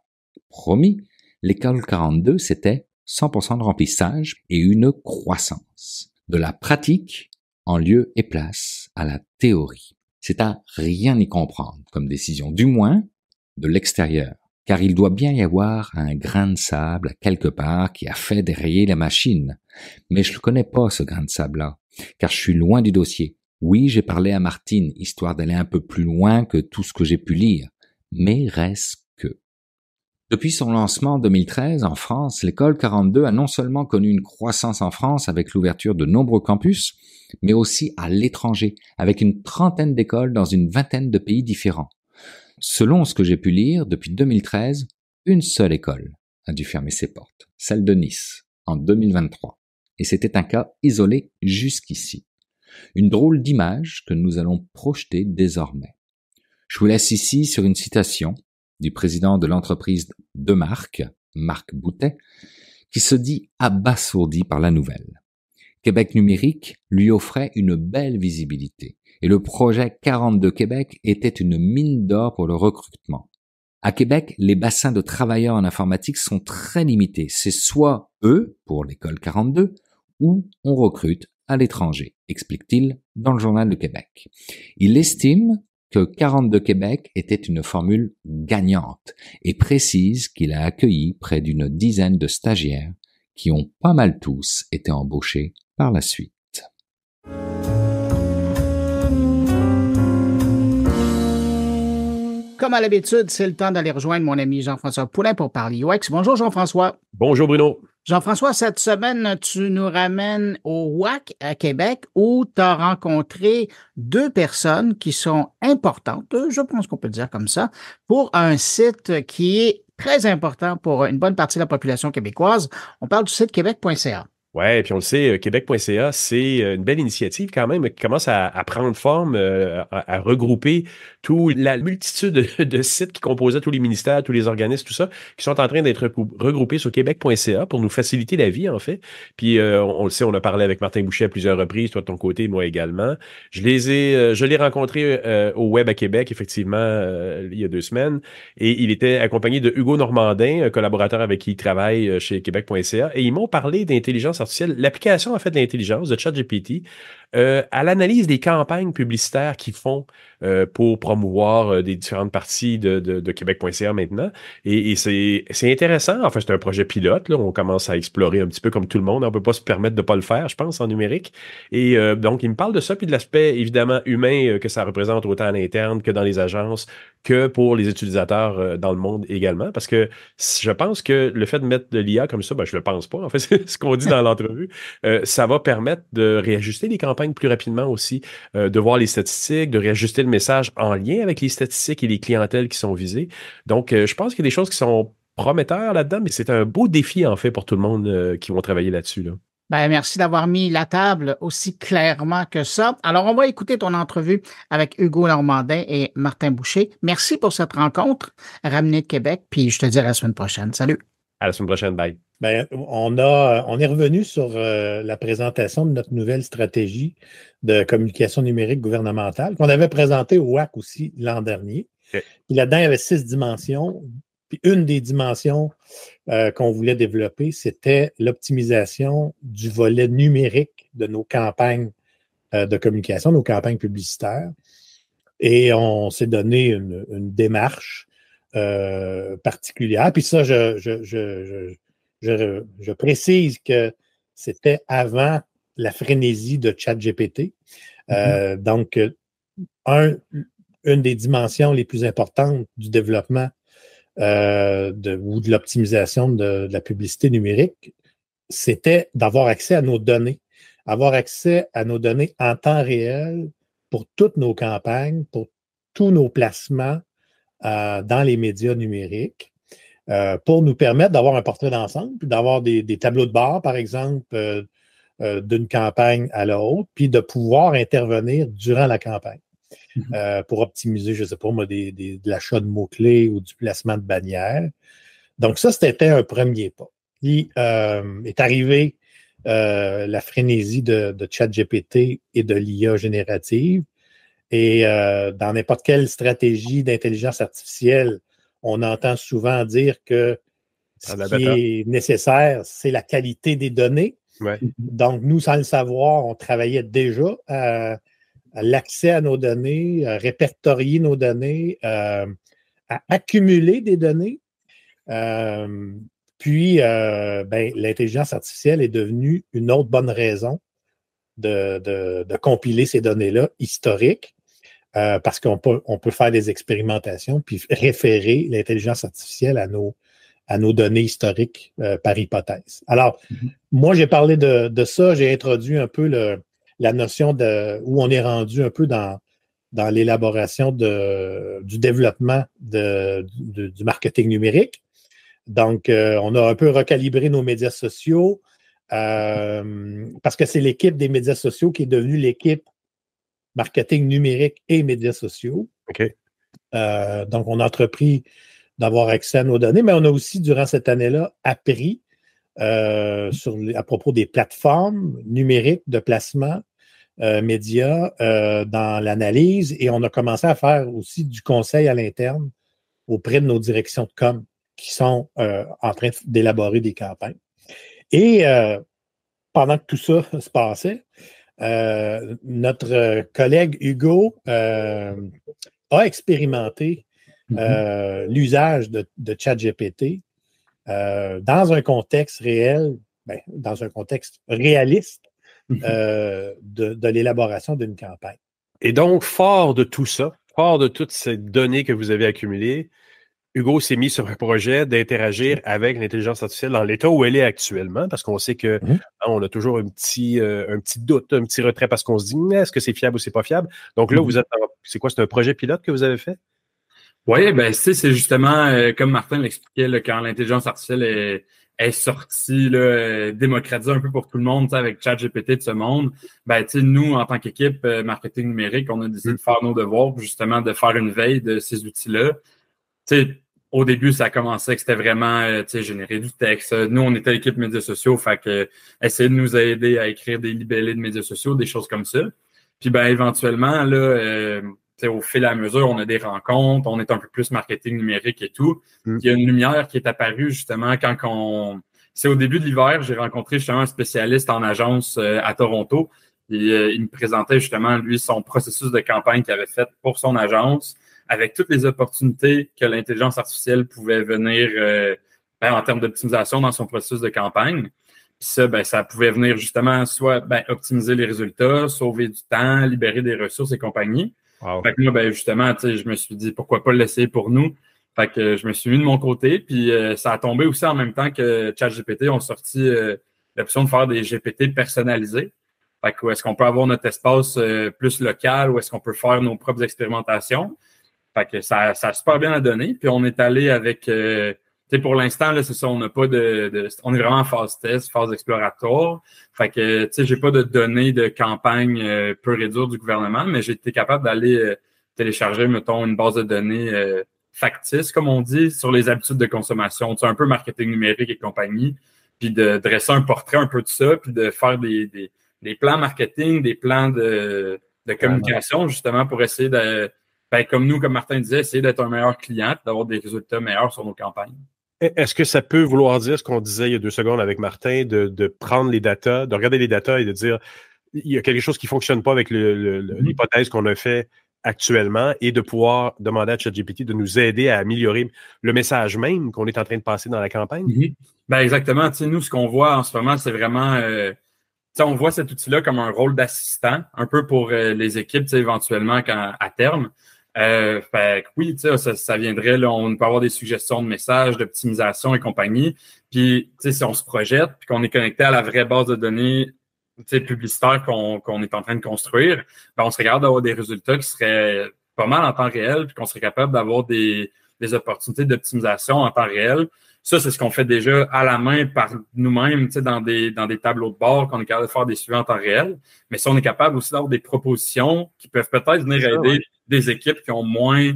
promis, l'école 42, c'était 100% de remplissage et une croissance. De la pratique en lieu et place à la théorie. C'est à rien y comprendre comme décision, du moins de l'extérieur. Car il doit bien y avoir un grain de sable quelque part qui a fait dérailler la machine. Mais je ne connais pas ce grain de sable-là, car je suis loin du dossier. Oui, j'ai parlé à Martine, histoire d'aller un peu plus loin que tout ce que j'ai pu lire. Mais reste que. Depuis son lancement en 2013 en France, l'école 42 a non seulement connu une croissance en France avec l'ouverture de nombreux campus, mais aussi à l'étranger, avec une trentaine d'écoles dans une vingtaine de pays différents. Selon ce que j'ai pu lire, depuis 2013, une seule école a dû fermer ses portes, celle de Nice, en 2023. Et c'était un cas isolé jusqu'ici. Une drôle d'image que nous allons projeter désormais. Je vous laisse ici sur une citation du président de l'entreprise de Marc Boutet, qui se dit abasourdi par la nouvelle. Québec numérique lui offrait une belle visibilité. Et le projet 42 Québec était une mine d'or pour le recrutement. À Québec, les bassins de travailleurs en informatique sont très limités. C'est soit eux, pour l'école 42, ou on recrute à l'étranger, explique-t-il dans le Journal de Québec. Il estime que 42 Québec était une formule gagnante et précise qu'il a accueilli près d'une dizaine de stagiaires qui ont pas mal tous été embauchés par la suite. Comme à l'habitude, c'est le temps d'aller rejoindre mon ami Jean-François Poulin pour parler UX. Bonjour Jean-François. Bonjour Bruno. Jean-François, cette semaine, tu nous ramènes au WAC à Québec où tu as rencontré deux personnes qui sont importantes, je pense qu'on peut le dire comme ça, pour un site qui est très important pour une bonne partie de la population québécoise. On parle du site québec.ca. Oui, puis on le sait, québec.ca, c'est une belle initiative quand même qui commence à prendre forme, à regrouper toute la multitude de sites qui composaient tous les ministères, tous les organismes, tout ça, qui sont en train d'être regroupés sur québec.ca pour nous faciliter la vie, en fait. Puis on le sait, on a parlé avec Martin Boucher à plusieurs reprises, toi de ton côté, moi également. Je l'ai rencontré au Web à Québec, effectivement, il y a 2 semaines, et il était accompagné de Hugo Normandin, un collaborateur avec qui il travaille chez québec.ca, et ils m'ont parlé d'intelligence artificielle. L'application, en fait, de l'intelligence de ChatGPT à l'analyse des campagnes publicitaires qu'ils font pour promouvoir des différentes parties de Québec.ca maintenant. Et c'est intéressant. En fait, c'est un projet pilote. Là. On commence à explorer un petit peu comme tout le monde. On ne peut pas se permettre de ne pas le faire, je pense, en numérique. Et donc, il me parle de ça, puis de l'aspect, évidemment, humain que ça représente autant à l'interne que dans les agences, que pour les utilisateurs dans le monde également. Parce que je pense que le fait de mettre de l'IA comme ça, ben, je ne le pense pas. En fait, c'est ce qu'on dit dans l'entrevue. Ça va permettre de réajuster les campagnes plus rapidement aussi, de voir les statistiques, de réajuster le message en lien avec les statistiques et les clientèles qui sont visées. Donc, je pense qu'il y a des choses qui sont prometteurs là-dedans, mais c'est un beau défi, en fait, pour tout le monde qui vont travailler là-dessus. Là. Ben, merci d'avoir mis la table aussi clairement que ça. Alors, on va écouter ton entrevue avec Hugo Normandin et Martin Boucher. Merci pour cette rencontre ramenée de Québec, puis je te dis à la semaine prochaine. Salut. À la semaine prochaine. Bye. Ben, on est revenu sur la présentation de notre nouvelle stratégie de communication numérique gouvernementale qu'on avait présentée au WAC aussi l'an dernier. Okay. Puis là-dedans, il y avait 6 dimensions. Puis une des dimensions qu'on voulait développer, c'était l'optimisation du volet numérique de nos campagnes de communication, nos campagnes publicitaires. Et on s'est donné une démarche particulière. Puis ça, je précise que c'était avant la frénésie de ChatGPT. Donc, une des dimensions les plus importantes du développement ou de l'optimisation de la publicité numérique, c'était d'avoir accès à nos données. Avoir accès à nos données en temps réel pour toutes nos campagnes, pour tous nos placements dans les médias numériques. Pour nous permettre d'avoir un portrait d'ensemble, puis d'avoir des tableaux de bord, par exemple, d'une campagne à l'autre, puis de pouvoir intervenir durant la campagne pour optimiser, je ne sais pas moi, de l'achat de mots-clés ou du placement de bannières. Donc ça, c'était un premier pas. Puis est arrivée la frénésie de ChatGPT et de l'IA générative. Et dans n'importe quelle stratégie d'intelligence artificielle, on entend souvent dire que ce qui est nécessaire, c'est la qualité des données. Ouais. Donc, nous, sans le savoir, on travaillait déjà à l'accès à nos données, à répertorier nos données, à accumuler des données. Puis, l'intelligence artificielle est devenue une autre bonne raison de compiler ces données-là historiques. Parce qu'on peut faire des expérimentations puis référer l'intelligence artificielle à nos données historiques par hypothèse. Alors, moi, j'ai parlé de ça, j'ai introduit un peu la notion où on est rendu un peu dans l'élaboration du développement du marketing numérique. Donc, on a un peu recalibré nos médias sociaux parce que c'est l'équipe des médias sociaux qui est devenue l'équipe marketing numérique et médias sociaux. OK. Donc, on a entrepris d'avoir accès à nos données, mais on a aussi, durant cette année-là, appris à propos des plateformes numériques de placement médias dans l'analyse et on a commencé à faire aussi du conseil à l'interne auprès de nos directions de com qui sont en train d'élaborer des campagnes. Et pendant que tout ça se passait, notre collègue Hugo a expérimenté l'usage de ChatGPT dans un contexte réel, dans un contexte réaliste de l'élaboration d'une campagne. Et donc, fort de tout ça, fort de toutes ces données que vous avez accumulées, Hugo s'est mis sur un projet d'interagir avec l'intelligence artificielle dans l'état où elle est actuellement, parce qu'on sait que on a toujours un petit doute, un petit retrait parce qu'on se dit est-ce que c'est fiable ou c'est pas fiable. Donc là, vous êtes c'est quoi, c'est un projet pilote que vous avez fait? Oui, c'est justement comme Martin l'expliquait, là, quand l'intelligence artificielle est sortie, là, démocratisée un peu pour tout le monde, avec ChatGPT de ce monde. Nous, en tant qu'équipe marketing numérique, on a décidé de faire nos devoirs, justement de faire une veille de ces outils-là. Au début, ça commençait que c'était vraiment générer du texte. Nous, on était l'équipe médias sociaux, fait que essayer de nous aider à écrire des libellés de médias sociaux, des choses comme ça. Puis éventuellement, là, au fil et à mesure, on a des rencontres, on est un peu plus marketing numérique et tout. Il y a une lumière qui est apparue justement quand c'est au début de l'hiver, j'ai rencontré justement un spécialiste en agence à Toronto. Et, il me présentait justement, lui, son processus de campagne qu'il avait fait pour son agence, avec toutes les opportunités que l'intelligence artificielle pouvait venir en termes d'optimisation dans son processus de campagne. Puis ça, ça pouvait venir justement soit optimiser les résultats, sauver du temps, libérer des ressources et compagnie. Wow. Fait que moi, justement, je me suis dit pourquoi pas le laisser pour nous. Fait que je me suis mis de mon côté, puis ça a tombé aussi en même temps que ChatGPT ont sorti l'option de faire des GPT personnalisés. Fait que est-ce qu'on peut avoir notre espace plus local ou est-ce qu'on peut faire nos propres expérimentations? Fait que ça a super bien donné. Puis on est allé avec pour l'instant, là, c'est ça, on n'a pas on est vraiment en phase test, phase exploratoire. Fait que j'ai pas de données de campagne pure et dure du gouvernement, mais j'ai été capable d'aller télécharger, mettons, une base de données factice, comme on dit, sur les habitudes de consommation. Un peu marketing numérique et compagnie, puis de dresser un portrait un peu de ça, puis de faire des plans marketing, des plans de communication, justement, pour essayer de comme nous, comme Martin disait, essayer d'être un meilleur client, d'avoir des résultats meilleurs sur nos campagnes. Est-ce que ça peut vouloir dire ce qu'on disait il y a 2 secondes avec Martin, de prendre les datas, de regarder les datas et de dire il y a quelque chose qui ne fonctionne pas avec l'hypothèse qu'on a fait actuellement et de pouvoir demander à ChatGPT de nous aider à améliorer le message même qu'on est en train de passer dans la campagne? Exactement. Nous, ce qu'on voit en ce moment, c'est vraiment... on voit cet outil-là comme un rôle d'assistant, un peu pour les équipes éventuellement à terme. Oui, ça viendrait, là, on peut avoir des suggestions de messages, d'optimisation et compagnie. Puis, si on se projette, puis qu'on est connecté à la vraie base de données publicitaire qu'on est en train de construire, on serait capable d'avoir des résultats qui seraient pas mal en temps réel, puis qu'on serait capable d'avoir des opportunités d'optimisation en temps réel. Ça, c'est ce qu'on fait déjà à la main par nous-mêmes, dans des tableaux de bord, qu'on est capable de faire des suivis en temps réel. Mais si on est capable aussi d'avoir des propositions qui peuvent peut-être venir aider des équipes qui ont moins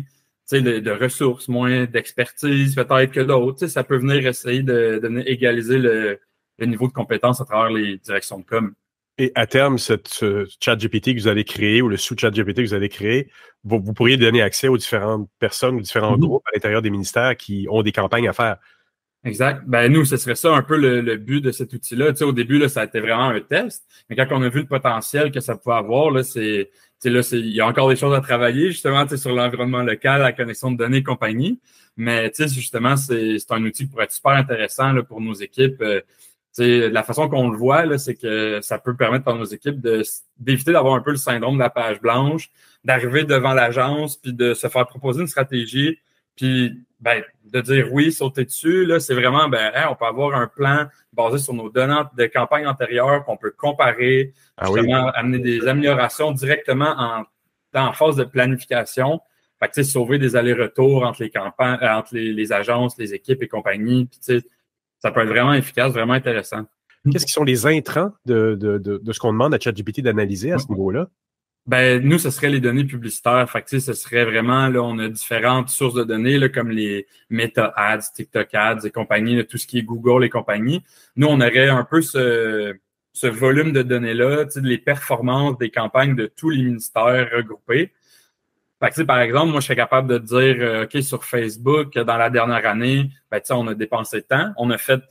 de ressources, moins d'expertise peut-être que d'autres. Ça peut venir essayer de venir égaliser le niveau de compétence à travers les directions de com. Et à terme, ce ChatGPT que vous allez créer ou le sous-ChatGPT que vous allez créer, vous pourriez donner accès aux différentes personnes, aux différents groupes à l'intérieur des ministères qui ont des campagnes à faire. Exact. Ben nous, ce serait ça un peu le but de cet outil-là. Au début, là, ça a été vraiment un test, mais quand on a vu le potentiel que ça pouvait avoir, là, il y a encore des choses à travailler, justement, sur l'environnement local, la connexion de données et compagnie. Mais justement, c'est un outil qui pourrait être super intéressant là, pour nos équipes. La façon qu'on le voit, là, c'est que ça peut permettre à nos équipes d'éviter d'avoir un peu le syndrome de la page blanche, d'arriver devant l'agence, puis de se faire proposer une stratégie, puis de dire oui, sauter dessus. Là, c'est vraiment, on peut avoir un plan basé sur nos données de campagne antérieure qu'on peut comparer, amener des améliorations directement en phase de planification. Fait que, sauver des allers-retours entre les campagnes, entre les agences, les équipes et compagnie. Puis, ça peut être vraiment efficace, vraiment intéressant. Qu'est-ce qui sont les intrants de ce qu'on demande à ChatGPT d'analyser à ce niveau-là? Nous, ce serait les données publicitaires. Fait que, ce serait vraiment, là, on a différentes sources de données, là, comme les Meta Ads, TikTok Ads et compagnie, là, tout ce qui est Google et compagnie. Nous, on aurait un peu ce volume de données-là, les performances des campagnes de tous les ministères regroupés. Fait que, par exemple, moi, je serais capable de dire, OK, sur Facebook, dans la dernière année, on a dépensé tant, on a fait,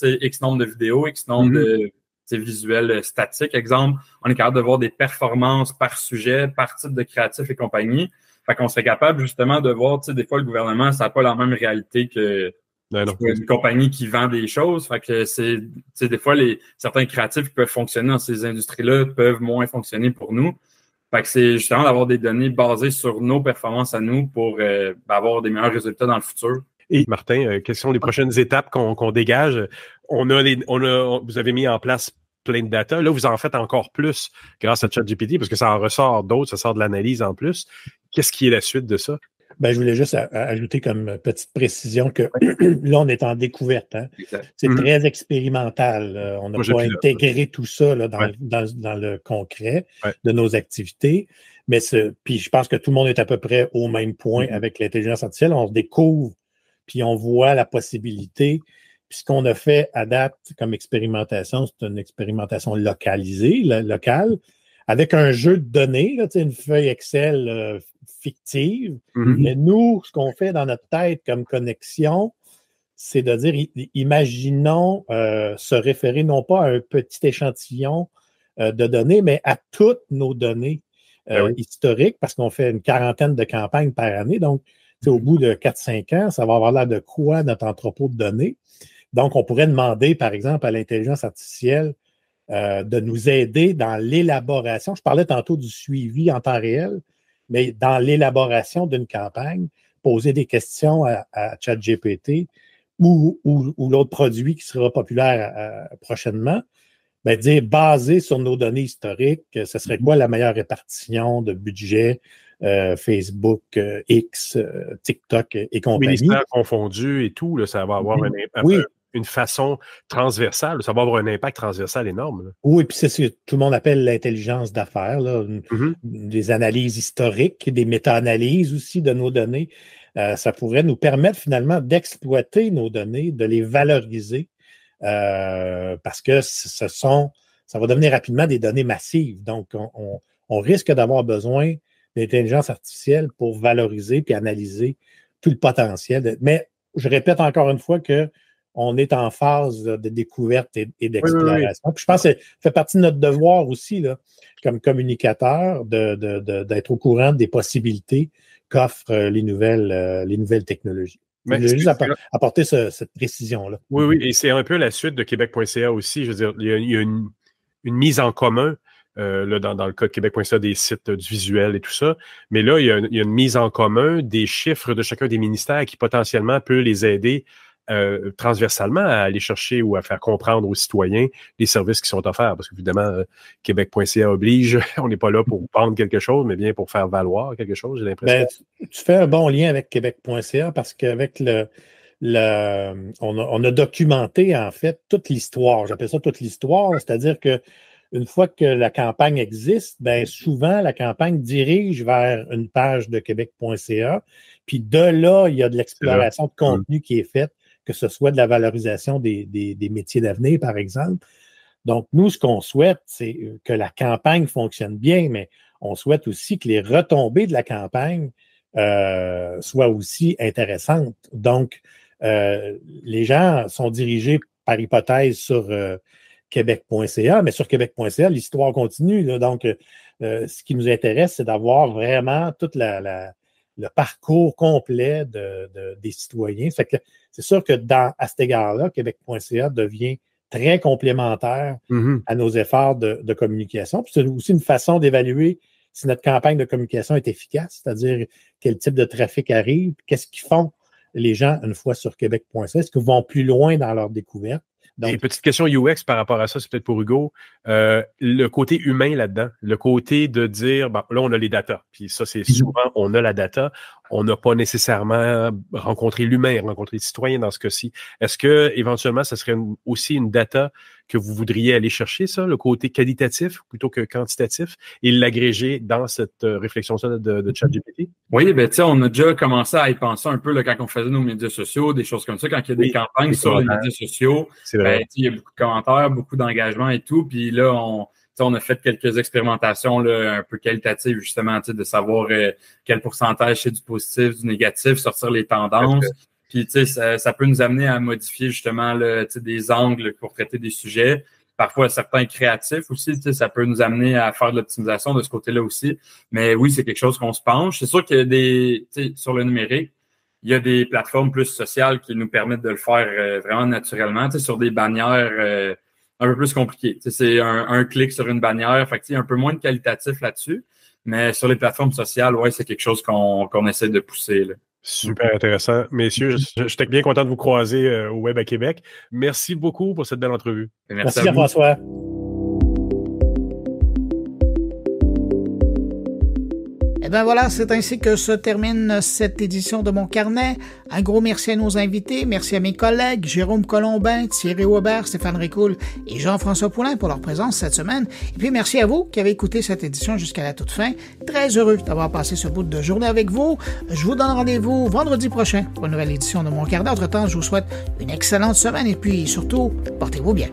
X nombre de vidéos, X nombre de visuels statiques, exemple. On est capable de voir des performances par sujet, par type de créatif et compagnie. Fait qu'on serait capable, justement, de voir, des fois, le gouvernement, ça n'a pas la même réalité que une compagnie qui vend des choses. Fait que des fois, certains créatifs qui peuvent fonctionner dans ces industries-là peuvent moins fonctionner pour nous. Fait que c'est justement d'avoir des données basées sur nos performances à nous pour avoir des meilleurs résultats dans le futur. Et Martin, quelles sont les prochaines étapes qu'on dégage? Vous avez mis en place plein de data. Là, vous en faites encore plus grâce à ChatGPT parce que ça en ressort d'autres, ça sort de l'analyse en plus. Qu'est-ce qui est la suite de ça? Je voulais juste ajouter comme petite précision que là, on est en découverte. Hein? C'est très expérimental. On n'a pas intégré tout ça là, dans le concret de nos activités. Mais puis je pense que tout le monde est à peu près au même point avec l'intelligence artificielle. On se découvre, puis on voit la possibilité. Puis ce qu'on a fait à date comme expérimentation, c'est une expérimentation localisée, locale, avec un jeu de données, là, une feuille Excel fictive. Mais nous, ce qu'on fait dans notre tête comme connexion, c'est de dire, imaginons se référer non pas à un petit échantillon de données, mais à toutes nos données historiques, parce qu'on fait une quarantaine de campagnes par année. Donc, au bout de 4-5 ans, ça va avoir l'air de quoi notre entrepôt de données? Donc, on pourrait demander, par exemple, à l'intelligence artificielle de nous aider dans l'élaboration. Je parlais tantôt du suivi en temps réel, mais dans l'élaboration d'une campagne, poser des questions à ChatGPT ou l'autre produit qui sera populaire prochainement, dire basé sur nos données historiques, ce serait quoi la meilleure répartition de budget Facebook, X, TikTok et compagnie. Ministères confondus et tout, là, ça va avoir une façon transversale, ça va avoir un impact transversal énorme. Là. Oui, puis c'est ce que tout le monde appelle l'intelligence d'affaires, des analyses historiques, des méta-analyses aussi de nos données. Ça pourrait nous permettre finalement d'exploiter nos données, de les valoriser, parce que ça va devenir rapidement des données massives. Donc, on risque d'avoir besoin d'intelligence artificielle pour valoriser puis analyser tout le potentiel. Mais je répète encore une fois que on est en phase de découverte et d'exploration. Puis je pense que ça fait partie de notre devoir aussi, là, comme communicateur, d'être au courant des possibilités qu'offrent les nouvelles technologies. Je voulais juste apporter cette précision-là. Oui, et c'est un peu la suite de Québec.ca aussi. Je veux dire, il y a une mise en commun là, dans le cas de Québec.ca des sites du visuel et tout ça. Mais là, il y a une mise en commun des chiffres de chacun des ministères qui potentiellement peut les aider transversalement à aller chercher ou à faire comprendre aux citoyens les services qui sont offerts. Parce qu'évidemment, Québec.ca oblige, on n'est pas là pour vendre quelque chose, mais bien pour faire valoir quelque chose, j'ai l'impression. Tu fais un bon lien avec Québec.ca parce qu'avec on a documenté en fait toute l'histoire. J'appelle ça toute l'histoire, c'est-à-dire que une fois que la campagne existe, ben souvent, la campagne dirige vers une page de québec.ca. Puis de là, il y a de l'exploration de contenu qui est faite, que ce soit de la valorisation des métiers d'avenir, par exemple. Donc, nous, ce qu'on souhaite, c'est que la campagne fonctionne bien, mais on souhaite aussi que les retombées de la campagne soient aussi intéressantes. Donc, les gens sont dirigés par hypothèse sur québec.ca, mais sur québec.ca, l'histoire continue. Là. Donc, ce qui nous intéresse, c'est d'avoir vraiment tout le parcours complet des citoyens. Fait que c'est sûr que à cet égard-là, québec.ca devient très complémentaire à nos efforts de communication. Puis c'est aussi une façon d'évaluer si notre campagne de communication est efficace, c'est-à-dire quel type de trafic arrive, qu'est-ce qu'ils font les gens une fois sur québec.ca, est-ce qu'ils vont plus loin dans leur découverte? Donc, et petite question UX par rapport à ça, c'est peut-être pour Hugo. Le côté humain là-dedans, le côté de dire, bon, là, on a les datas. Puis ça, c'est souvent, on a la data. On n'a pas nécessairement rencontré l'humain, rencontré le citoyen dans ce cas-ci. Est-ce que, éventuellement, ça serait aussi une data que vous voudriez aller chercher, ça, le côté qualitatif plutôt que quantitatif, et l'agréger dans cette réflexion-là de ChatGPT? Oui, ben tu sais, on a déjà commencé à y penser un peu là, quand on faisait nos médias sociaux, des choses comme ça, quand il y a des campagnes sur les médias sociaux, ben, il y a beaucoup de commentaires, beaucoup d'engagement et tout, puis là, on a fait quelques expérimentations là, un peu qualitatives, justement, de savoir quel pourcentage c'est du positif, du négatif, sortir les tendances. Puis, tu sais, ça peut nous amener à modifier, justement, là, des angles pour traiter des sujets. Parfois, certains créatifs aussi, tu sais, ça peut nous amener à faire de l'optimisation de ce côté-là aussi. Mais oui, c'est quelque chose qu'on se penche. C'est sûr qu'il y a sur le numérique, il y a des plateformes plus sociales qui nous permettent de le faire vraiment naturellement, tu sais, sur des bannières un peu plus compliquées. Tu sais, c'est un clic sur une bannière, fait que, il y a un peu moins de qualitatif là-dessus. Mais sur les plateformes sociales, ouais, c'est quelque chose qu'on essaie de pousser, là. Super intéressant. Messieurs, je suis bien content de vous croiser au Web à Québec. Merci beaucoup pour cette belle entrevue. Merci à François. Eh bien voilà, c'est ainsi que se termine cette édition de Mon Carnet. Un gros merci à nos invités, merci à mes collègues Jérôme Colombin, Thierry Weber, Stéphane Ricoul et Jean-François Poulain pour leur présence cette semaine. Et puis merci à vous qui avez écouté cette édition jusqu'à la toute fin. Très heureux d'avoir passé ce bout de journée avec vous. Je vous donne rendez-vous vendredi prochain pour une nouvelle édition de Mon Carnet. Entre-temps, je vous souhaite une excellente semaine et puis surtout, portez-vous bien.